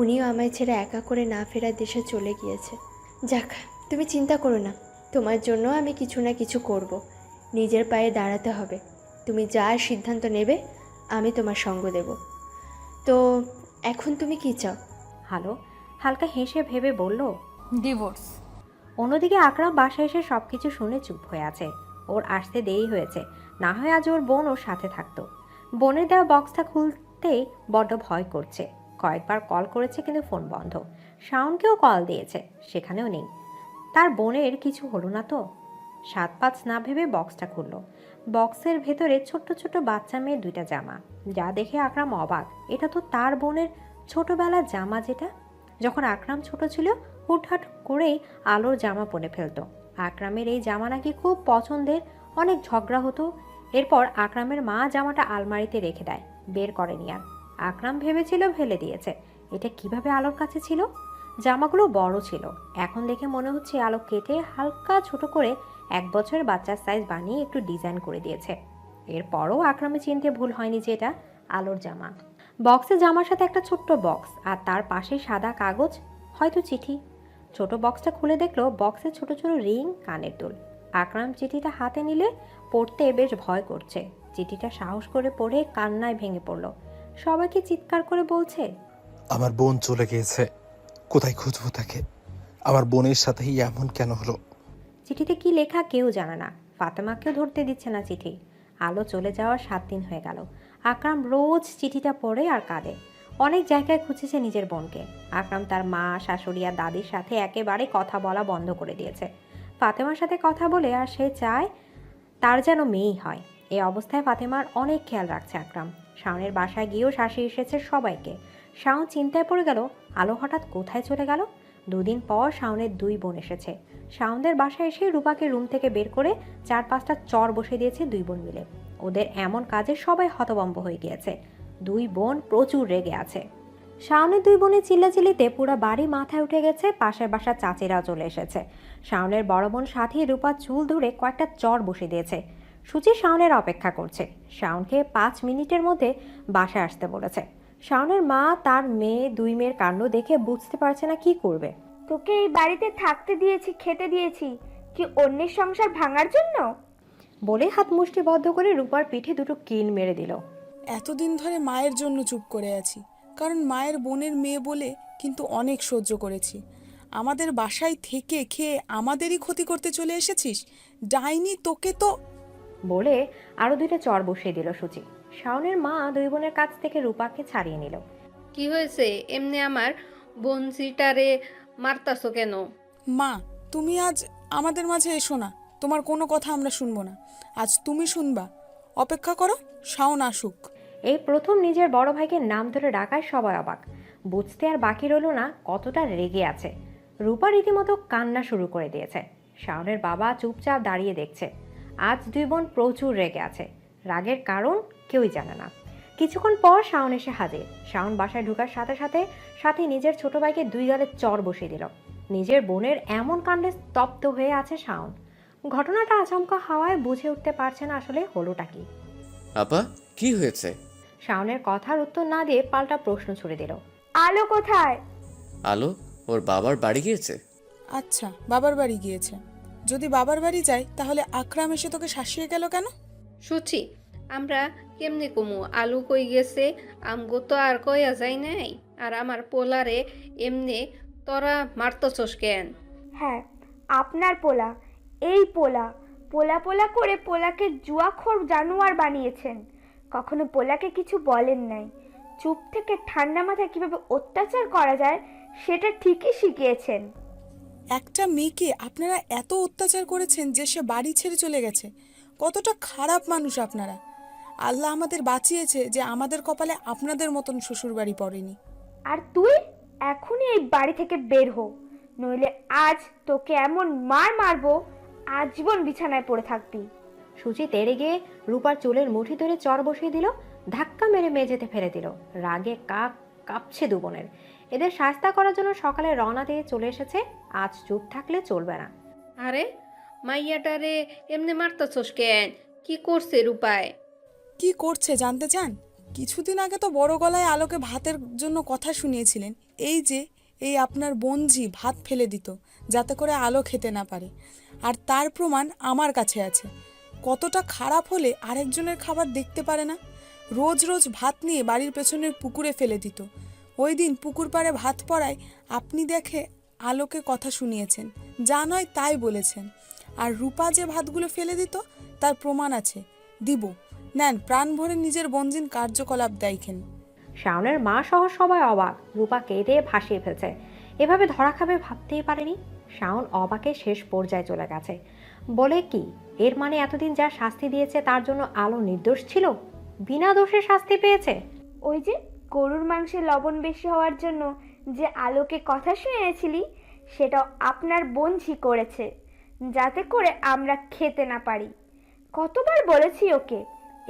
উনিও আমায় ছেড়ে একা করে না ফেরার দেশে চলে গিয়েছে। যাক, তুমি চিন্তা করো না, তোমার জন্য আমি কিছু না কিছু করব। নিজের পায়ে দাঁড়াতে হবে। তুমি যা সিদ্ধান্ত নেবে আমি তোমার সঙ্গ দেব। তো এখন তুমি কি চাও? আলো হালকা হেসে ভেবে বলল, ডিভোর্স। অন্যদিকে আকরাম বাসায় এসে সবকিছু শুনে চুপ হয়ে আছে। ওর আসতে দেরি হয়েছে, না হয় আজ ওর বোন ওর সাথে থাকতো। বোনের দেওয়া বক্সটা খুলতেই বড্ড ভয় করছে। কয়েকবার কল করেছে কিন্তু ফোন বন্ধ। শাওনকেও কল দিয়েছে, সেখানেও নেই। তার বোনের কিছু হলো না তো? 7-5 না ভেবে বক্সটা খুলল। বক্সের ভেতরে ছোট্ট ছোট্ট বাচ্চা মেয়ের 2টা জামা, যা দেখে আকরাম অবাক। এটা তো তার বোনের ছোটবেলার জামা, যেটা যখন আকরাম ছোট ছিল হুটহাট করেই আলোর জামা পরে ফেলতো। আকরামের এই জামা নাকি খুব পছন্দের, অনেক ঝগড়া হতো। এরপর আকরামের মা জামাটা আলমারিতে রেখে দেয়, বের করেনি আর। আকরাম ভেবেছিল ফেলে দিয়েছে। এটা কিভাবে আলোর কাছে ছিল? জামাগুলো বড় ছিল, এখন দেখে মনে হচ্ছে আলো কেটে হালকা ছোট করে 1 বছরের বাচ্চার সাইজ বানিয়ে একটু ডিজাইন করে দিয়েছে। এরপরও আকরামে চিনতে ভুল হয়নি যে এটা আলোর জামা। বক্সে জামার সাথে একটা ছোট্ট বক্স, আর তার পাশে সাদা কাগজ, হয়তো চিঠি। ছোট বক্সটা খুলে দেখলো বক্সে ছোট ছোট রিং, কানের দুল। আকরাম চিঠিটা হাতে নিলে পড়তে বেশ ভয় করছে। চিঠিটা সাহস করে পড়ে কান্নায় ভেঙে পড়ল। সবাইকে চিৎকার করে বলছে, আমার বোন চলে গিয়েছে, কোথায় খুঁজবো তাকে? আমার বোনের সাথেই এমন কেন হলো? চিঠিতে কি লেখা কেউ জানে না। ফাতেমাকেও ধরতে দিচ্ছে না চিঠি। আলো চলে যাওয়ার 7 দিন হয়ে গেল। আকরাম রোজ চিঠিটা পড়ে আর কাঁদে। অনেক জায়গায় খুঁজেছে নিজের বোনকে। আকরাম তার মা, শাশুড়ি আর দাদির সাথে একেবারে কথা বলা বন্ধ করে দিয়েছে। ফাতেমার সাথে কথা বলে আর সে চায় তার যেন মেয়েই হয়। এই অবস্থায় ফাতেমার অনেক খেয়াল রাখছে আকরাম। শাওনের বাসায় গিয়েও শাসিয়ে এসেছে সবাইকে। শাওন চিন্তায় পড়ে গেল, আলো হঠাৎ কোথায় চলে গেল। 2 দিন পর শাওনের 2 বোন এসেছে। শাওনদের বাসায় এসে রূপাকে রুম থেকে বের করে 4-5টা চর বসে দিয়েছে 2 বোন মিলে। ওদের এমন কাজে সবাই হতভম্ব হয়ে গিয়েছে। 2 বোন প্রচুর রেগে আছে। শাওনের 2 বোনের চিল্লাচিল্লিতে পুরো বাড়ি মাথায় উঠে গেছে। পাশের বাসার চাচিরাও চলে এসেছে। শাওনের বড় বোন সাথী রূপার চুল ধরে কয়েকটা চর বসে দিয়েছে। সুচি শাওনের অপেক্ষা করছে। শাওনকে 5 মিনিটের মধ্যে বাসায় আসতে বলেছে। শাওনের মা তার মেয়ে 2 মেয়ের কাণ্ড দেখে বুঝতে পারছে না কি করবে। তোকে এই বাড়িতে থাকতে দিয়েছি, খেতে দিয়েছি, কি অন্যের সংসার ভাঙার জন্য? বলে হাত মুষ্টিবদ্ধ করে রূপার পিঠে 2টো কিল মেরে দিল। এতদিন ধরে মায়ের জন্য চুপ করে আছি, কারণ মায়ের বোনের মেয়ে বলে কিন্তু অনেক সহ্য করেছি। আমাদের বাসায় থেকে খেয়ে আমাদেরই ক্ষতি করতে চলে এসেছিস। ডাইনি তোকে তো। বলে আরো 2টা চর বসিয়ে দিল সুচি। শাওনের মা দুই বোনের কাছ থেকে রূপাকে ছাড়িয়ে নিল। কি হয়েছে? এমনি আমার বনজিটারে মারতাছো কেন? মা, তুমি আজ আমাদের মাঝে এসো না, তোমার কোনো কথা আমরা শুনবো না, আজ তুমি শুনবা। অপেক্ষা করো, শাওন আসুক। এই প্রথম নিজের বড় ভাইকে নাম ধরে ডাকায় সবাই অবাক। বুঝতে আর বাকি রইল না কতটা রেগে আছে। রূপা রীতিমতো কান্না শুরু করে দিয়েছে। শাওনের বাবা চুপচাপ দাঁড়িয়ে দেখছে। আজ দুই বোন প্রচুর রেগে আছে। রাগের কারণ কেউই জানে না। কিছুক্ষণ পর শাওন এসে হাজির। শাওন বাসায় ঢোকার সাথে সাথে সাথে নিজের ছোট ভাইকে দুই গালে চর বসিয়ে দিল। নিজের বোনের এমন কাণ্ডে স্তব্ধ হয়ে আছে শাওন। ঘটনাটা আচমকা হওয়ায় বুঝে উঠতে পারছে না আসলে হলোটা কি। আপা, কি হয়েছে? শাওনের কথার উত্তর না দিয়ে পাল্টা প্রশ্ন ছুড়ে দিল, আলো কোথায়? আলো ওর বাবার বাড়ি গিয়েছে। আচ্ছা, বাবার বাড়ি গিয়েছে। যদি বাবার বাড়ি যায় তাহলে আকরাম এসে তোকে শাসিয়ে গেল কেন? সুচি, আমরা কেমনে কমু আলু কই গেছে? আমগো তো আর কইয়া যায় নাই। আর আমার পোলারে এমনে তোরা মারতছস কেন? হ্যাঁ, আপনার পোলা, এই পোলা পোলা পোলা করে পোলাকে জুয়াখোর জানোয়ার বানিয়েছেন। কখনো পোলাকে কিছু বলেন নাই। চুপ থেকে ঠান্ডা মাথায় কিভাবে অত্যাচার করা যায় সেটা ঠিকই শিখিয়েছেন। একটা মেয়েকে আপনারা এত অত্যাচার করেছেন যে সে বাড়ি ছেড়ে চলে গেছে। কতটা খারাপ মানুষ আপনারা। আল্লাহ আমাদের বাঁচিয়েছে যে আমাদের কপালে আপনাদের মতন শ্বশুর বাড়ি পড়েনি। আর তুই এখনই এই বাড়ি থেকে বের হো, নইলে আজ তোকে এমন মার মারবো আজীবন বিছানায় পড়ে থাকবি। সুচি তেড়ে গিয়ে রূপার চুলের মুঠি ধরে চর বসিয়ে দিল, ধাক্কা মেরে মেঝেতে ফেলে দিল। রাগে কাঁপছে দু বোনের। এদের শাস্তা করার জন্য সকালে রওনা দিয়ে চলে এসেছে। আজ চুপ থাকলে চলবে না। আরে মাইয়াটারে এমনি মারতছস কেন? কি করছে রূপায়? কি করছে জানতে চান? কিছুদিন আগে তো বড় গলায় আলোকে ভাতের জন্য কথা শুনিয়েছিলেন। এই আপনার বোনঝি ভাত ফেলে দিত যাতে করে আলো খেতে না পারে। আর তার প্রমাণ আমার কাছে আছে। কতটা খারাপ হলে আরেকজনের খাবার দেখতে পারে না। রোজ রোজ ভাত নিয়ে বাড়ির পেছনের পুকুরে ফেলে দিত। ওই দিন পুকুর পাড়ে ভাত পড়ায় আপনি দেখে আলোকে কথা শুনিয়েছেন, যা নয় তাই বলেছেন। আর রূপা যে ভাতগুলো ফেলে দিত তার প্রমাণ আছে, দিব। নেন, প্রাণ ভরে নিজের বঞ্জিন কার্যকলাপ দেখেন। শাওনের মা সহ সবাই অবাক। রূপা কেঁদে ভাসিয়ে ফেলছে। এভাবে ধরা খাবে ভাবতেই পারেনি। শাওন অবাকে শেষ পর্যায়ে চলে গেছে। বলে কি, এর মানে এতদিন যা শাস্তি দিয়েছে তার জন্য আলো নির্দোষ ছিল? বিনা দোষে শাস্তি পেয়েছে? ওই যে গরুর মাংসে লবণ বেশি হওয়ার জন্য যে আলোকে কথা শুনিয়েছিলি, সেটাও আপনার বোনঝি করেছে, যাতে করে আমরা খেতে না পারি। কতবার বলেছি ওকে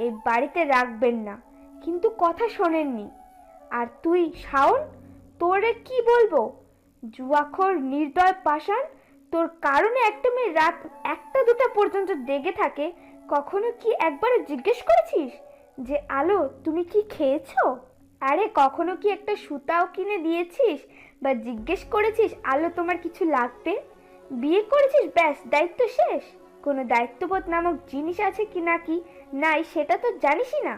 এই বাড়িতে রাখবেন না, কিন্তু কথা শোনেননি। আর তুই শাওন, তোরে কি বলবো? জুয়াখোর নির্দয় পাষাণ, তোর কারণে একটা মেয়ে রাত 1টা-2টা পর্যন্ত জেগে থাকে। কখনো কি একবার জিজ্ঞেস করেছিস যে আলো তুমি কি খেয়েছো? আরে কখনো কি একটা সুতাও কিনে দিয়েছিস বা জিজ্ঞেস করেছিস আলো তোমার কিছু লাগবে? বিয়ে করেছিস, ব্যাস দায়িত্ব শেষ। কোনো দায়িত্ববোধ নামক জিনিস আছে কি নাকি নাই সেটা তো জানিসই না।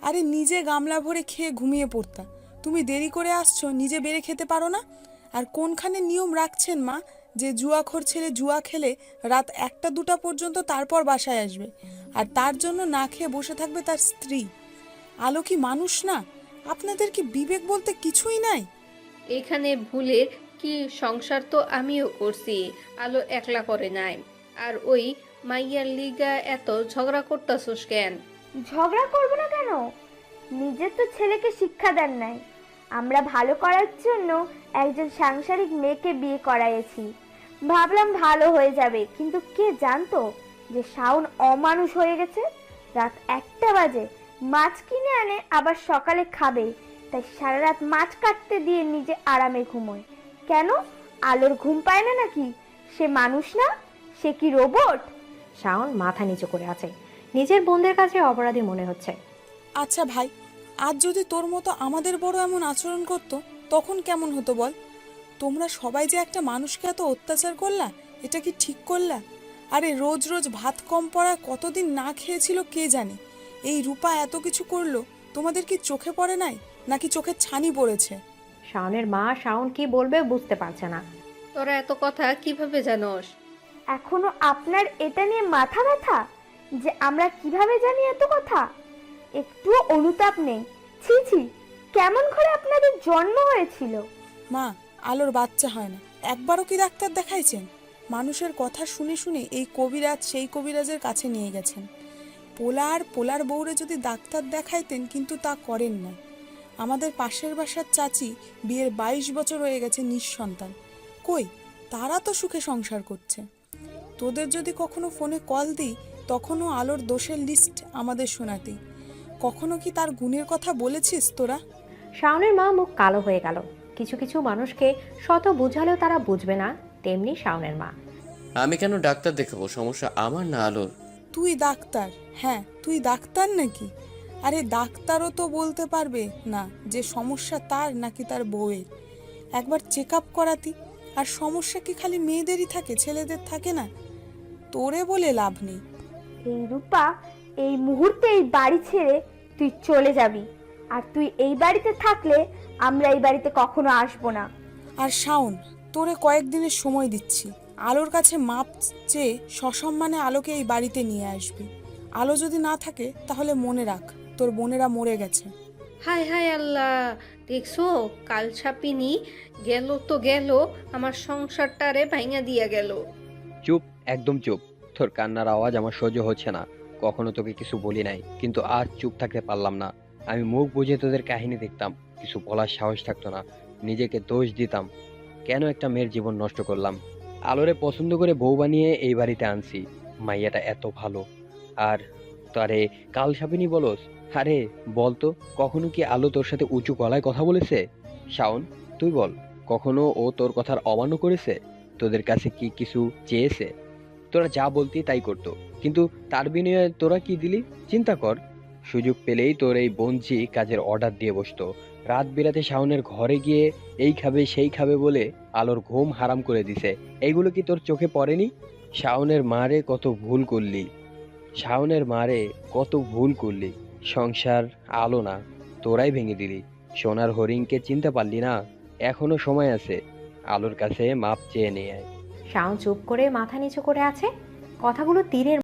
আরে নিজে গামলা ভরে খেয়ে ঘুমিয়ে পড়তা, তুমি দেরি করে আসছো, নিজে বেড়ে খেতে পারো না? আর কোনখানে নিয়ম রাখছেন মা যে জুয়াখোর ছেলে জুয়া খেলে রাত 1টা-2টা পর্যন্ত তারপর বাসায় আসবে, আর তার জন্য না খেয়ে বসে থাকবে তার স্ত্রী? আলো কি মানুষ না? আপনাদের কি বিবেক বলতে কিছুই নাই? এখানে ভুলের কি? সংসার তো আমিও করছি, আলো একলা করে নাই। আর ওই মাইয়ার লিগা এত ঝগড়া করতাছস কেন? ঝগড়া করবো না কেন? নিজের তো ছেলেকে শিক্ষা দেন নাই। আমরা ভালো করার জন্য একজন সাংসারিক মেয়েকে বিয়ে করাইছি। ভাবলাম ভালো হয়ে যাবে, কিন্তু কে জানতো যে শাওন অমানুষ হয়ে গেছে। রাত 1টা বাজে মাছ কিনে আনে, আবার সকালে খাবে, তাই সারা রাত মাছ কাটতে দিয়ে নিজে আরামে ঘুমোয়। কেন আলোর ঘুম পায় না নাকি? সে মানুষ না, সে কি রোবট? শাওন মাথা নিচু করে আছে। নিজের বোনদের কাছে অপরাধী মনে হচ্ছে। আচ্ছা ভাই, আজ যদি তোর মতো আমাদের বড় এমন আচরণ করতো তখন কেমন হতো বল? তোমরা সবাই যে একটা মানুষকে এত অত্যাচার করলা, এটা কি ঠিক করলা? আরে রোজ রোজ ভাত কম পড়া কতদিন না খেয়েছিল কে জানে। এই রূপা এত কিছু করলো, তোমাদের কি চোখে পড়ে নাই নাকি চোখের ছানি পড়েছে? শাওনের মা শাওন কি বলবে বুঝতে পারছে না। তোরা এত কথা কিভাবে জানোস? এখনো আপনার এটা নিয়ে মাথা ব্যথা যে আমরা কিভাবে জানি এত কথা? একটু অনুতাপ নেই। ছি ছি, কেমন করে আপনাদের জন্ম হয়েছিল? মা, আলোর বাচ্চা হয় না। একবারও কি ডাক্তার দেখাইছেন? মানুষের কথা শুনে শুনে এই কবিরাজ সেই কবিরাজের কাছে নিয়ে গেছেন। পোলার বউরে যদি ডাক্তার দেখাইতেন, কিন্তু তা করেন না। আমাদের পাশের বাসার চাচি বিয়ের 22 বছর হয়ে গেছে নিঃসন্তান। কই, তারা তো সুখে সংসার করছে। তোদের যদি কখনো ফোনে কল দিই, তখনও আলোর দোষের লিস্ট আমাদের শোনাতি। কখনো কি তার গুণের কথা বলেছিস তোরা? শাওনের মা মুখ কালো হয়ে গেল। কিছু কিছু মানুষকে শত বুঝালেও তারা বুঝবে না, তেমনি শাওনের মা। আমি কেন ডাক্তার দেখাবো? সমস্যা আমার না আলোর। তুই ডাক্তার? হ্যাঁ, তুই ডাক্তার নাকি? আরে ডাক্তারও তো বলতে পারবে না যে সমস্যা তার নাকি তার বউয়ের। একবার চেক আপ করাতি। আর সমস্যা কি খালি মেয়েদেরই থাকে, ছেলেদের থাকে না? তোরে বলে লাভ নেই। এই রূপা, এই মুহূর্তে এই বাড়ি ছেড়ে তুই চলে যাবি। আর তুই এই বাড়িতে থাকলে আমরা এই বাড়িতে কখনো আসবো না। আর শাওন, তোরে কয়েকদিনের সময় দিচ্ছি। আলোর কাছে মাপ চেয়ে সসম্মানে আলোকে এই বাড়িতে নিয়ে আসবি। আলো যদি না থাকে তাহলে মনে রাখ, তোর বোনেরা মরে গেছে। হায় হায় আল্লাহ, দেখছো কাল ছাপিনি গেল তো গেল, আমার সংসারটারে ভাঙা দিয়া গেল। চুপ, একদম চুপ। তোর কান্নার আওয়াজ আমার সহ্য হচ্ছে না। কখনো তোকে কিছু বলি নাই, কিন্তু আজ চুপ থাকতে পারলাম না। আমি মুখ বুঝে তোদের কাহিনী দেখতাম, কিছু বলার সাহস থাকতো না। নিজেকে দোষ দিতাম, কেন একটা মেয়ের জীবন নষ্ট করলাম। আলোরে পছন্দ করে বউ বানিয়ে এই বাড়িতে আনছি। মাইয়াটা এত ভালো, আর তারে কাল সাপিনি বলস? আরে বলতো, কখনো কি আলো তোর সাথে উঁচু গলায় কথা বলেছে? শাওন, তুই বল, কখনো ও তোর কথার অমান্য করেছে? তোদের কাছে কি কিছু চেয়েছে? তোরা যা বলতি তাই করতো, কিন্তু তার বিনিময়ে তোরা কি দিলি? চিন্তা কর। সুযোগ পেলেই তোর এই বঞ্জি কাজের অর্ডার দিয়ে বসতো। রাত বিরাতে শাওনের ঘরে গিয়ে এই খাবে সেই খাবে বলে আলোর ঘুম হারাম করে দিছে। এইগুলো কি তোর চোখে পড়েনি? শাওনের মারে কত ভুল করলি, শাওনের মারে কত ভুল করলি। সংসার আলো না, তোরাই ভেঙে দিলি। সোনার হরিণকে চিনতে পারলি না? এখনো সময় আছে, আলোর কাছে মাপ চেয়ে নিয়ে আয়। শাওন চুপ করে মাথা নিচু করে আছে। কথাগুলো তীরের